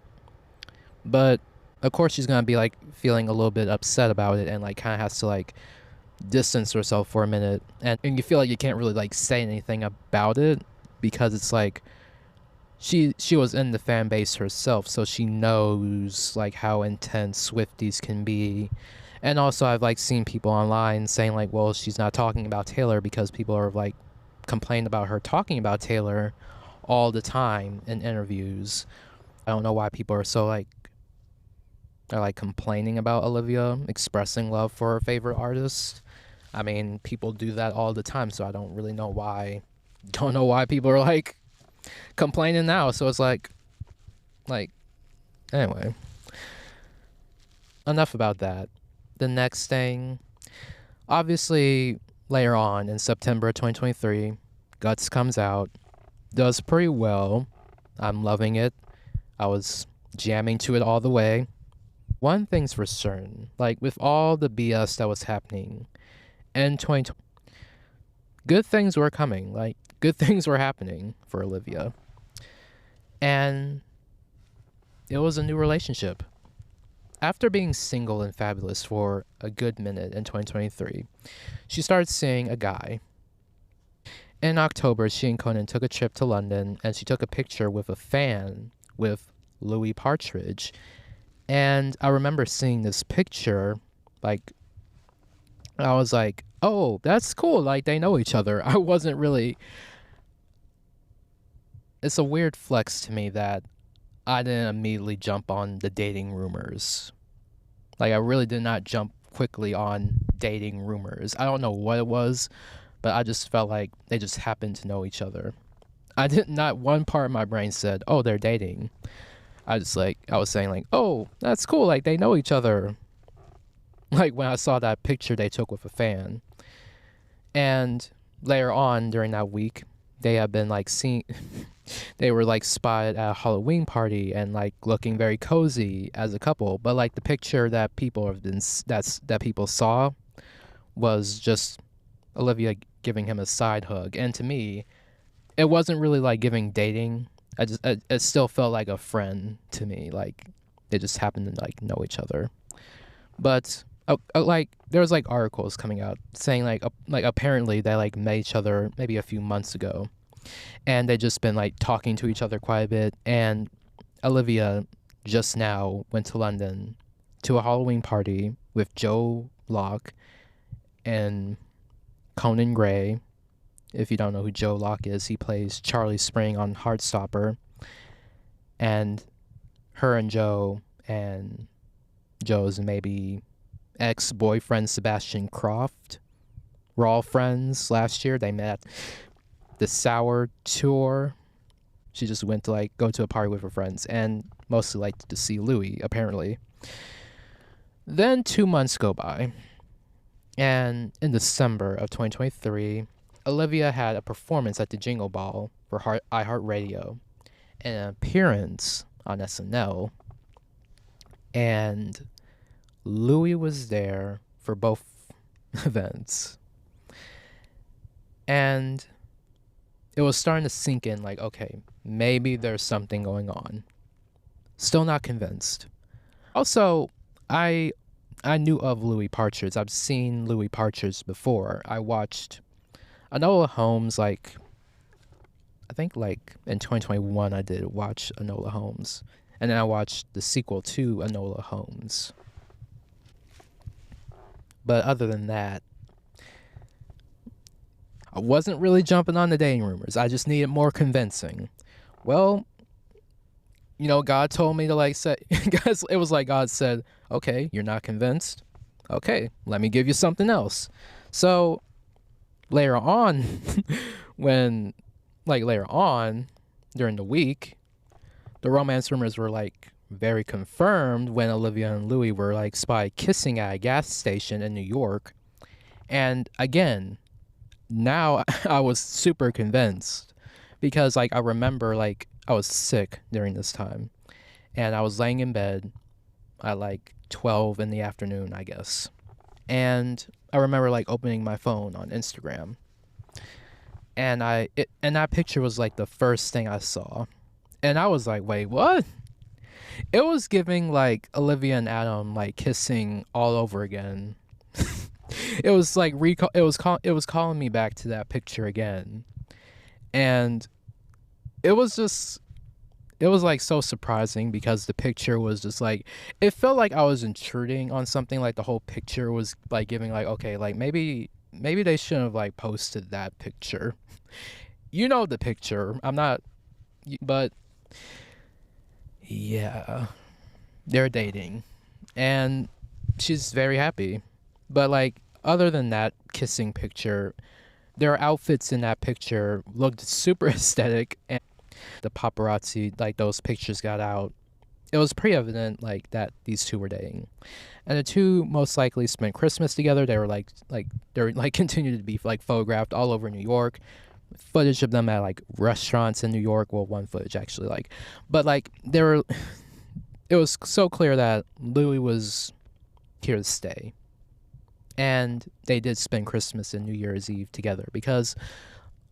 but of course she's gonna be like feeling a little bit upset about it, and like kind of has to like distance herself for a minute, and you feel like you can't really like say anything about it because it's like she was in the fan base herself, so she knows like how intense Swifties can be. And also I've like seen people online saying like, well, she's not talking about Taylor because people are like complained about her talking about Taylor all the time in interviews. I don't know why people are so like are like complaining about Olivia expressing love for her favorite artist. I mean, people do that all the time, so I don't really know why. Don't know why people are like complaining now. So it's like anyway. Enough about that. The next thing, obviously later on in September 2023, Guts comes out, does pretty well. I'm loving it. I was jamming to it all the way. One thing's for certain, like with all the BS that was happening in 2020, good things were coming. Like good things were happening for Olivia. And it was a new relationship. After being single and fabulous for a good minute in 2023, she started seeing a guy. In October, she and Conan took a trip to London, and she took a picture with a fan with Louis Partridge. And I remember seeing this picture, like, I was like, oh, that's cool, like, they know each other. I wasn't really... It's a weird flex to me that I didn't immediately jump on the dating rumors. Like, I really did not jump quickly on dating rumors. I don't know what it was, but I just felt like they just happened to know each other. Not one part of my brain said, oh, they're dating. I was saying like, oh, that's cool, like they know each other. Like when I saw that picture they took with a fan. And later on during that week, they had been like seen, they were like spotted at a Halloween party and like looking very cozy as a couple. But like the picture that people that people saw was just Olivia giving him a side hug. And to me, it wasn't really like giving dating. It still felt like a friend to me. Like they just happened to like know each other. But like there was like articles coming out saying like apparently they like met each other maybe a few months ago, and they just been like talking to each other quite a bit. And Olivia just now went to London to a Halloween party with Joe Locke and Conan Gray. If you don't know who Joe Locke is, he plays Charlie Spring on Heartstopper. And her and Joe and Joe's maybe ex-boyfriend Sebastian Croft were all friends last year. They met at the Sour Tour. She just went to like go to a party with her friends and mostly liked to see Louis, apparently. Then 2 months go by, and in December of 2023, Olivia had a performance at the Jingle Ball for iHeartRadio, an appearance on SNL, and Louis was there for both events. And it was starting to sink in, like, okay, maybe there's something going on. Still not convinced. Also, I knew of Louis Partridge. I've seen Louis Partridge before. I watched Enola Holmes, like, I think, like, in 2021 I did watch Enola Holmes. And then I watched the sequel to Enola Holmes. But other than that, I wasn't really jumping on the dating rumors. I just needed more convincing. Well, you know, God told me to like say, guys, it was like God said, okay, you're not convinced? Okay, let me give you something else. So later on, later on during the week, the romance rumors were like very confirmed when Olivia and Louis were like spotted kissing at a gas station in New York. And again, now I was super convinced because like I remember like I was sick during this time and I was laying in bed at like 12 in the afternoon, I guess. And I remember like opening my phone on Instagram and that picture was like the first thing I saw, and I was like, wait, what? It was giving like Olivia and Adam like kissing all over again. It was like it was calling me back to that picture again, and it was just it was like so surprising because the picture was just like it felt like I was intruding on something. Like the whole picture was like giving like, okay, like maybe they shouldn't have like posted that picture. You know the picture. I'm not, but yeah, they're dating, and she's very happy. But like other than that kissing picture, their outfits in that picture looked super aesthetic, and the paparazzi, like those pictures got out, it was pretty evident like that these two were dating. And the two most likely spent Christmas together. They were like they were like continued to be like photographed all over New York. Footage of them at like restaurants in New York. Well, one footage actually, like, but like they were. It was so clear that Louis was here to stay, and they did spend Christmas and New Year's Eve together because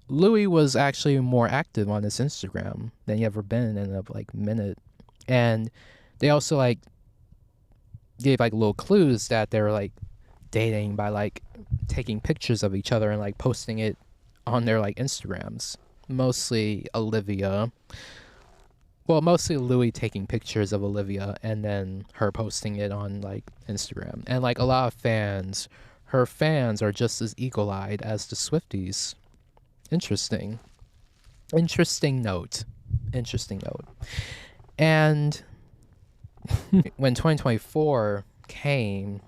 Louis was actually more active on his Instagram than he ever been in a like minute, and they also like gave like little clues that they were like dating by like taking pictures of each other and like posting it on their like Instagrams. Mostly Olivia. Well, mostly Louis taking pictures of Olivia and then her posting it on like Instagram. And like a lot of fans, her fans are just as eagle-eyed as the Swifties. Interesting. Interesting note. Interesting note. And when 2024 came,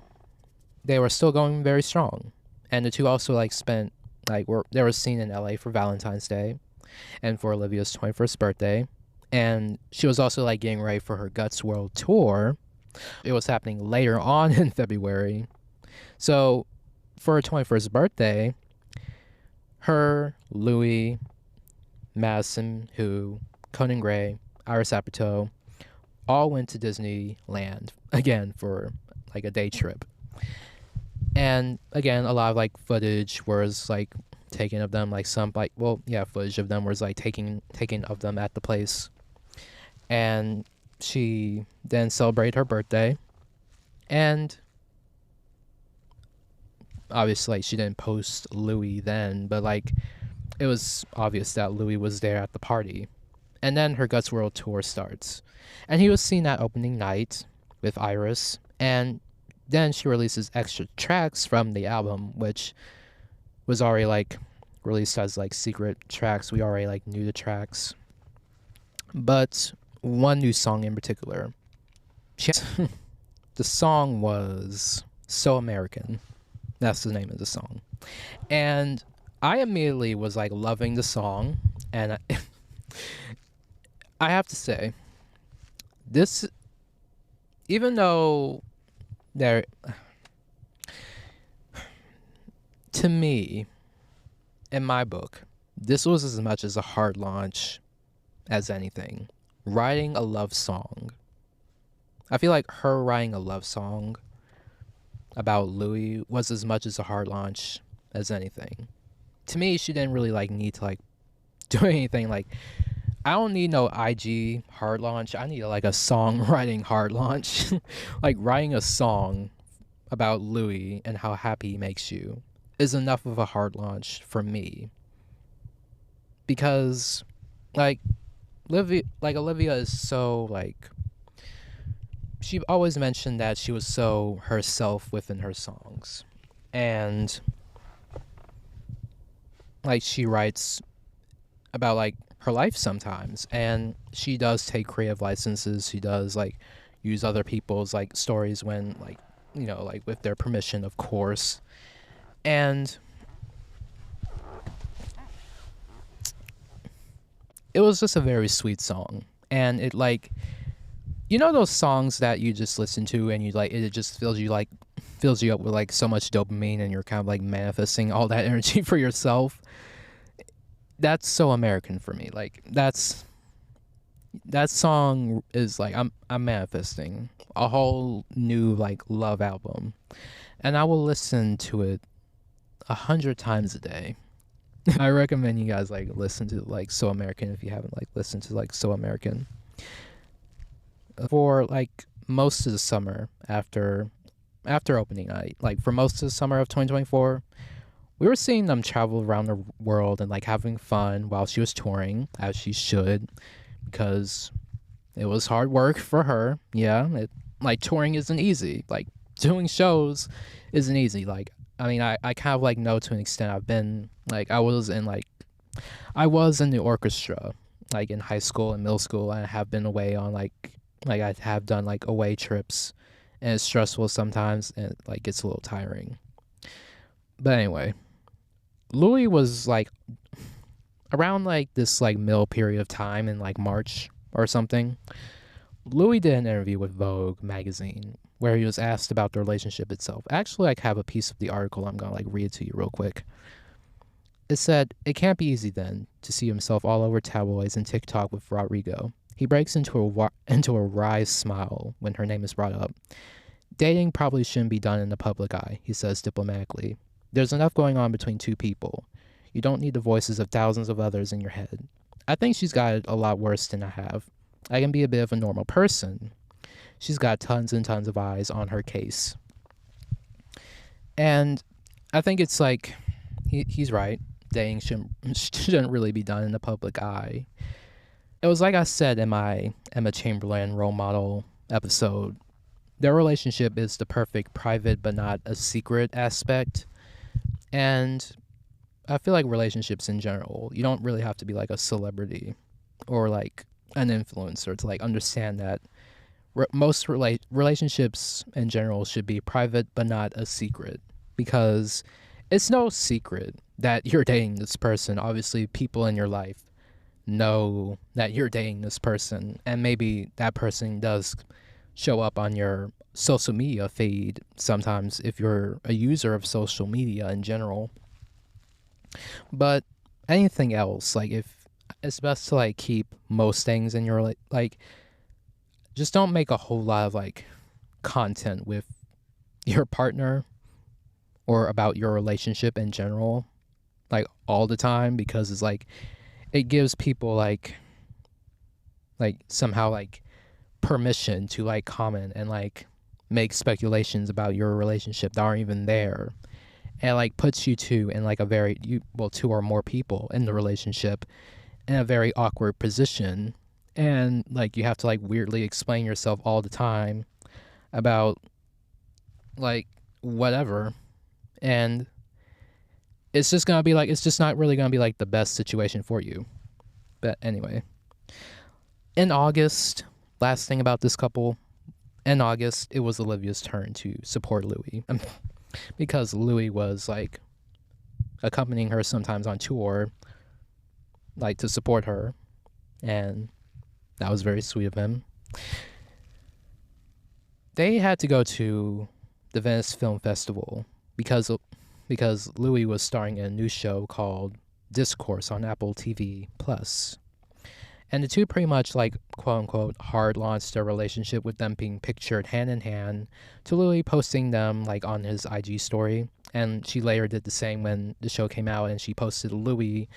they were still going very strong. And the two also like spent they were seen in LA for Valentine's Day and for Olivia's 21st birthday. And she was also like getting ready for her Guts World Tour. It was happening later on in February. So for her 21st birthday, her, Louis, Madison, who, Conan Gray, Iris Apatow, all went to Disneyland again for like a day trip. And again, a lot of like footage was like taken of them, like some like footage of them was like taken of them at the place. And she then celebrated her birthday, and obviously like, she didn't post Louis then, but like it was obvious that Louis was there at the party. And then her Guts World Tour starts, and he was seen that opening night with Iris, and then she releases extra tracks from the album, which was already like released as like secret tracks. We already like knew the tracks, but one new song in particular. The song was So American. That's the name of the song. And I immediately was like loving the song, and I have to say, this, even though there, to me, in my book, this was as much as a hard launch as anything. Writing a love song. I feel like her writing a love song about Louis was as much as a hard launch as anything. To me, she didn't really like need to like do anything. Like, I don't need no IG hard launch. I need like a songwriting hard launch. Like writing a song about Louis and how happy he makes you is enough of a hard launch for me. Because like Olivia is so like, she always mentioned that she was so herself within her songs, and like she writes about like her life sometimes, and she does take creative licenses. She does like use other people's like stories when like, you know, like with their permission, of course. And it was just a very sweet song. And it like, you know those songs that you just listen to and you like, it just fills you up with like so much dopamine, and you're kind of like manifesting all that energy for yourself. That's So American for me. Like that song is like, I'm manifesting a whole new like love album, and I will listen to it 100 times a day. I recommend you guys like listen to like So American if you haven't like listened to like So American. For like most of the summer after opening night, like for most of the summer of 2024, we were seeing them travel around the world and like having fun while she was touring, as she should, because it was hard work for her. Yeah, like touring isn't easy. Like doing shows isn't easy. Like I mean, I kind of like know to an extent. I've been like I was in the orchestra like in high school and middle school, and I have been away on like I have done like away trips, and it's stressful sometimes and it, like gets a little tiring. But anyway, Louis was like around like this like middle period of time in like March or something. Louis did an interview with Vogue magazine where he was asked about the relationship itself. Actually, I have a piece of the article. I'm gonna like read it to you real quick. It said, "It can't be easy then to see himself all over tabloids and TikTok with Rodrigo. He breaks into a wry smile when her name is brought up. Dating probably shouldn't be done in the public eye," he says diplomatically. "There's enough going on between two people. You don't need the voices of thousands of others in your head. I think she's got it a lot worse than I have. I can be a bit of a normal person. She's got tons and tons of eyes on her case." And I think it's like, he's right. Dating shouldn't really be done in the public eye. It was like I said in my Emma Chamberlain role model episode. Their relationship is the perfect private but not a secret aspect. And I feel like relationships in general, you don't really have to be like a celebrity or like an influencer to like understand that most relationships in general should be private but not a secret, because it's no secret that you're dating this person. Obviously, people in your life know that you're dating this person, and maybe that person does show up on your social media feed sometimes if you're a user of social media in general. But anything else, like, if it's best to like keep most things in your like just don't make a whole lot of like content with your partner or about your relationship in general like all the time, because it's like it gives people like somehow like permission to like comment and like make speculations about your relationship that aren't even there, and like puts you two in like a very two or more people in the relationship in a very awkward position, and like you have to like weirdly explain yourself all the time about like whatever, and it's just gonna be like, it's just not really gonna be like the best situation for you. But anyway, in August, last thing about this couple, in August it was Olivia's turn to support Louis because Louis was like accompanying her sometimes on tour like to support her, and that was very sweet of him. They had to go to the Venice Film Festival because Louis was starring in a new show called Discourse on Apple TV Plus. And the two pretty much like quote unquote hard launched their relationship with them being pictured hand in hand, to Louis posting them like on his IG story. And she later did the same when the show came out, and she posted Louis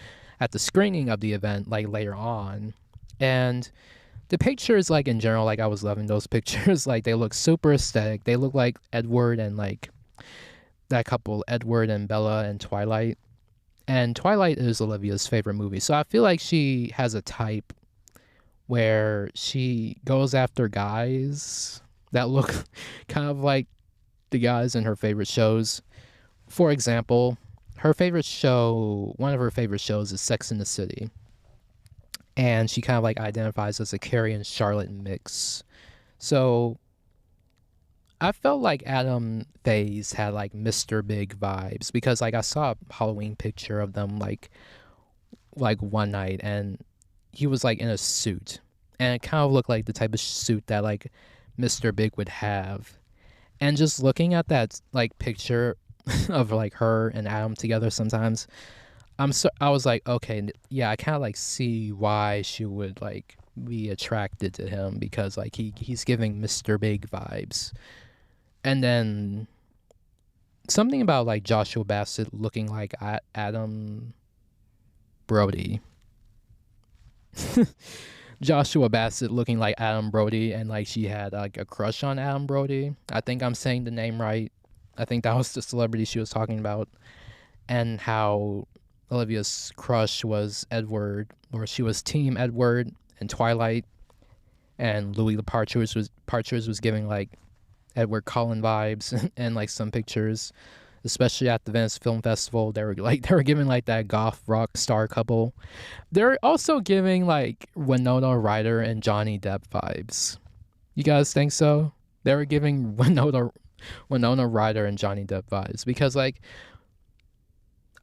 at the screening of the event like later on. And the pictures, like in general, like I was loving those pictures. Like they look super aesthetic. They look like Edward and like that couple, Edward and Bella, and Twilight. And Twilight is Olivia's favorite movie, so I feel like she has a type where she goes after guys that look kind of like the guys in her favorite shows. For example, one of her favorite shows is Sex and the City. And she kind of like identifies as a Carrie and Charlotte mix. So I felt like Adam Faze had like Mr. Big vibes, because like I saw a Halloween picture of them like one night, and he was like in a suit, and it kind of looked like the type of suit that like Mr. Big would have. And just looking at that like picture of like her and Adam together sometimes, I was like, okay, yeah, I kind of like see why she would like be attracted to him, because like he's giving Mr. Big vibes. And then something about like Joshua Bassett looking like Adam Brody. Joshua Bassett looking like Adam Brody, and like she had like a crush on Adam Brody. I think I'm saying the name right. I think that was the celebrity she was talking about, and how Olivia's crush was Edward, or she was Team Edward in Twilight, and Louis the Partridge was giving like Edward Cullen vibes and like some pictures, especially at the Venice Film Festival. They were giving like that goth rock star couple. They're also giving like Winona Ryder and Johnny Depp vibes. You guys think so? They were giving Winona Ryder and Johnny Depp vibes, because like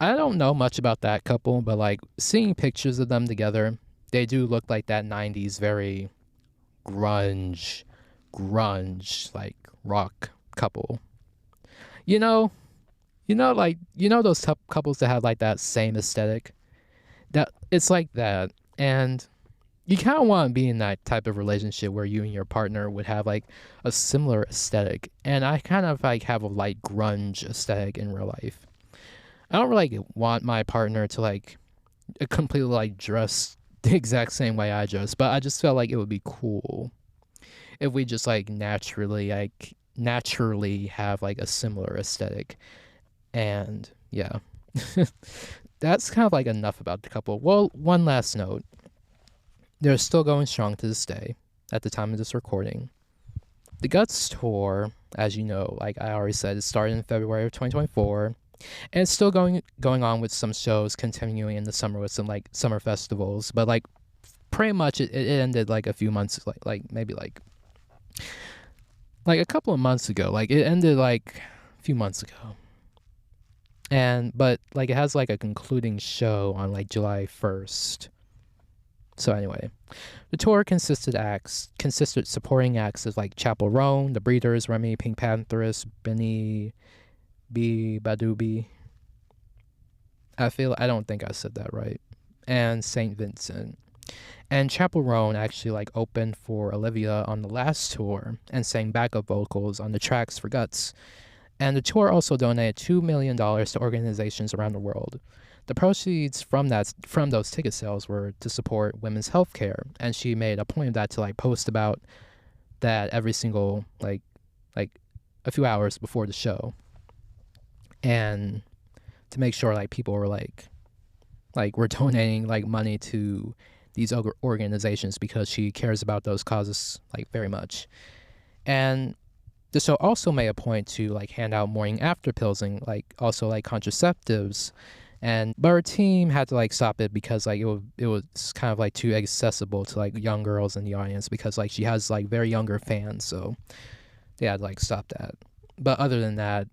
I don't know much about that couple, but like seeing pictures of them together, they do look like that 90s very grunge like rock couple. You know those couples that have like that same aesthetic? That it's like that, and you kind of want to be in that type of relationship where you and your partner would have like a similar aesthetic. And I kind of like have a light grunge aesthetic in real life. I don't really want my partner to like completely like dress the exact same way I dress, but I just felt like it would be cool if we just like naturally have like a similar aesthetic. And yeah, that's kind of like enough about the couple. Well, one last note. They're still going strong to this day at the time of this recording. The Guts tour, as you know, like I already said, it started in February of 2024. And it's still going on with some shows continuing in the summer with some like summer festivals. But like pretty much it ended like a few months, like maybe like a couple of months ago. Like it ended like a few months ago. But like it has like a concluding show on like July 1st. So anyway, the tour consisted supporting acts of like Chappell Roan, The Breeders, Remy, Pink Panthers, Benny B. Badubi. I don't think I said that right. And St. Vincent. And Chappell Roan actually like opened for Olivia on the last tour and sang backup vocals on the tracks for Guts. And the tour also donated $2 million to organizations around the world. The proceeds from those ticket sales were to support women's health care, and she made a point of that to like post about that every single like a few hours before the show, and to make sure like people were like we're donating like money to these organizations because she cares about those causes like very much. And the show also made a point to like hand out morning after pills and like also like contraceptives. But her team had to like stop it because like it was kind of like too accessible to like young girls in the audience, because like she has like very younger fans, so they had to like stop that. But other than that,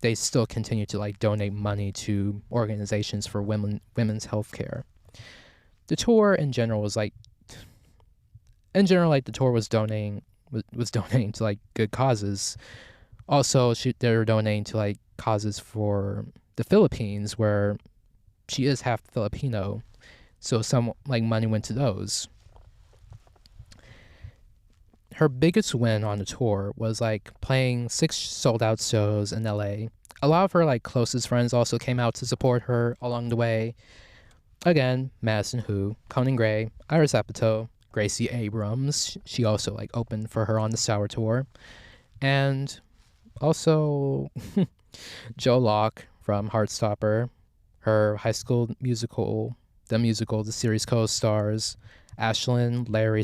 they still continue to like donate money to organizations for women's health care. The tour in general was like the tour was donating to like good causes. Also, they were donating to like causes for the Philippines, where she is half Filipino, so some like money went to those. Her biggest win on the tour was like playing 6 sold out shows in LA. A lot of her like closest friends also came out to support her along the way. Again, Madison Hu, Conan Gray, Iris Apatow, Gracie Abrams. She also like opened for her on the Sour tour, and also Joe Locke from Heartstopper, her High School Musical, the series co-stars, Ashlyn, Larry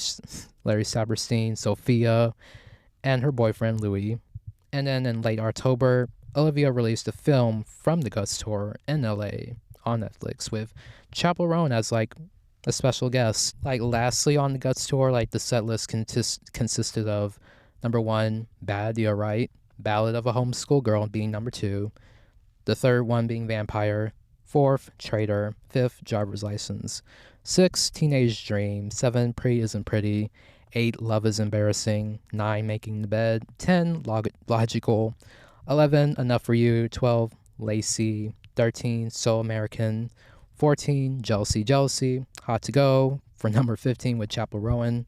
Saberstein, Sophia, and her boyfriend Louis. And then in late October, Olivia released a film from the Guts tour in LA on Netflix with Chappell Roan as like a special guest. Like lastly on the Guts tour, like the set list consisted of number 1, Bad You're Right, Ballad of a Homeschool Girl being number 2, the third one being Vampire, 4th, Traitor, 5th, Driver's License, 6, Teenage Dream, 7, Pretty Isn't Pretty, 8, Love is Embarrassing, 9, Making the Bed, 10, Logical, 11, Enough for You, 12, Lacey, 13, So American, 14, Jealousy, Hot to Go for number 15 with Chappell Roan,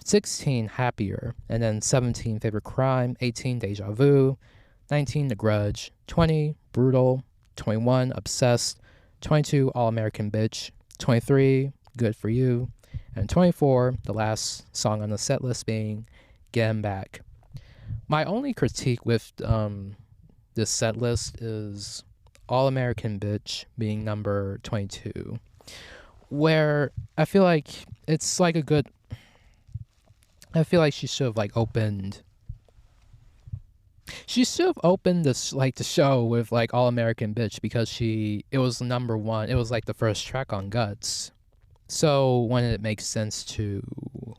16, Happier, and then 17, Favorite Crime, 18, Deja Vu, 19, The Grudge, 20, Brutal, 21, Obsessed, 22, All American Bitch. 23, Good For You. And 24, the last song on the set list being Get 'Em Back. My only critique with this set list is All American Bitch being number 22, where I feel like it's like I feel like she should have like opened this like the show with like All American Bitch, because it was number one. It was like the first track on Guts. So when it makes sense to,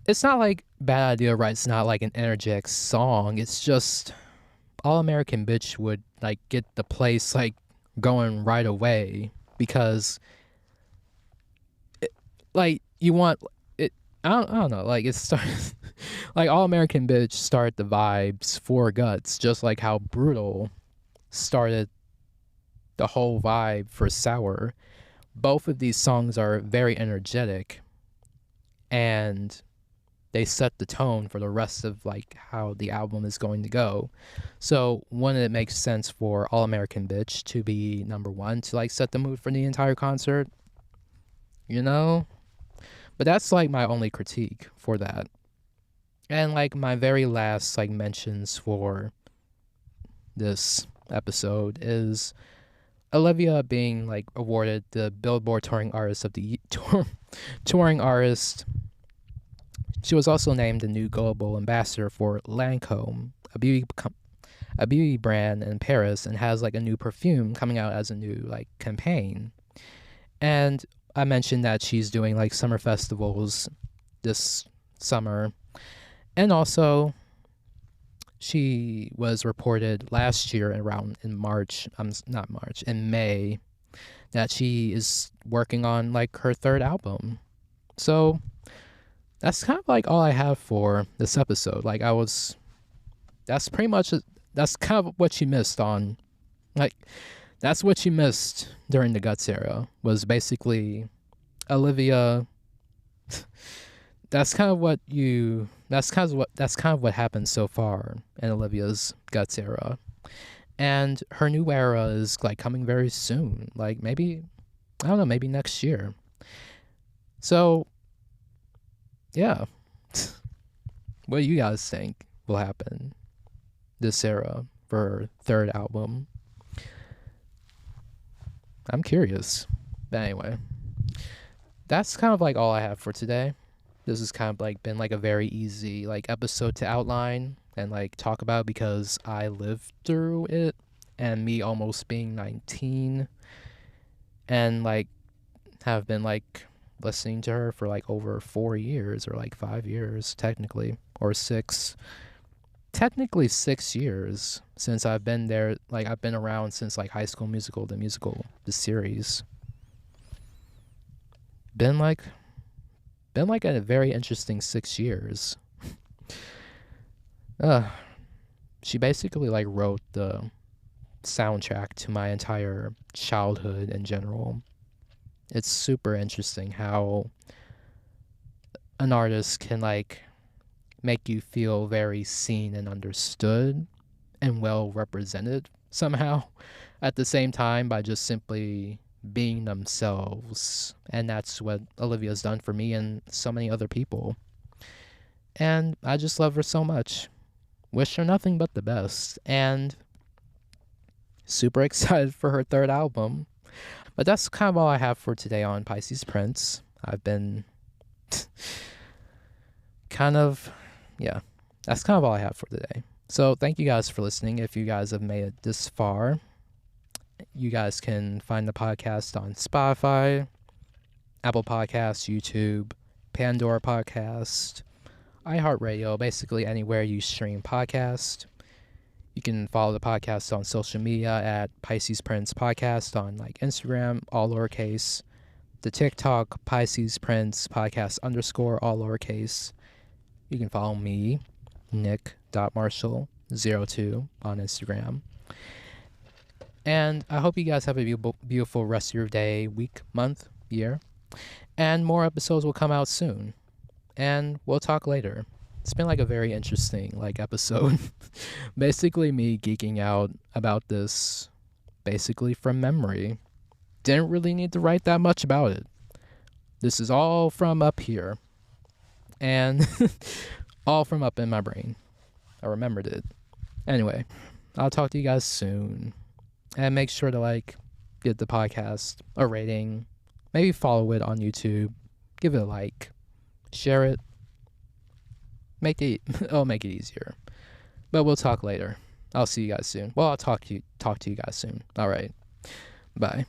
it's not like Bad Idea, right? It's not like an energetic song. It's just All American Bitch would like get the place like going right away, because like you want it. I don't know. Like it starts like All American Bitch started the vibes for Guts, just like how Brutal started the whole vibe for Sour. Both of these songs are very energetic, and they set the tone for the rest of like how the album is going to go. So when it makes sense for All American Bitch to be number one, to like set the mood for the entire concert, you know? But that's like my only critique for that. And like my very last like mentions for this episode is Olivia being like awarded the Billboard Touring Artist of the Touring Artist. She was also named the new global ambassador for Lancome, a beauty brand in Paris, and has like a new perfume coming out as a new like campaign. And I mentioned that she's doing like summer festivals this summer, and also she was reported last year in May, that she is working on like her third album. So that's kind of like all I have for this episode. Like that's kind of what she missed on, like that's what she missed during the Guts era, was basically Olivia. That's kind of what happened so far in Olivia's Guts era. And her new era is like coming very soon. Like maybe, I don't know, maybe next year. So yeah. What do you guys think will happen this era for her third album? I'm curious. But anyway, that's kind of like all I have for today. This has kind of like been like a very easy like episode to outline and like talk about, because I lived through it, and me almost being 19 and like have been like listening to her for like over 4 years, or like 5 years technically, or 6. Technically 6 years since I've been there. Like I've been around since like High School Musical, the series. Been like a very interesting 6 years. She basically like wrote the soundtrack to my entire childhood in general. It's super interesting how an artist can like make you feel very seen and understood and well represented somehow at the same time by just simply being themselves. And that's what Olivia's done for me and so many other people. And I just love her so much. Wish her nothing but the best. And super excited for her third album. But that's kind of all I have for today on Pisces Prince. I've been that's kind of all I have for today. So thank you guys for listening. If you guys have made it this far, you guys can find the podcast on Spotify, Apple Podcasts, YouTube, Pandora Podcast, iHeartRadio, basically anywhere you stream podcast. You can follow the podcast on social media at Pisces Prince Podcast on like Instagram, all lowercase. The TikTok, Pisces Prince Podcast _, all lowercase. You can follow me, Nick.Marshall02 on Instagram. And I hope you guys have a beautiful rest of your day, week, month, year. And more episodes will come out soon. And we'll talk later. It's been like a very interesting like episode. Basically me geeking out about this basically from memory. Didn't really need to write that much about it. This is all from up here. And all from up in my brain. I remembered it. Anyway, I'll talk to you guys soon. And make sure to like give the podcast a rating. Maybe follow it on YouTube. Give it a like. Share it. It'll make it easier. But we'll talk later. I'll see you guys soon. Well, I'll talk to you guys soon. All right. Bye.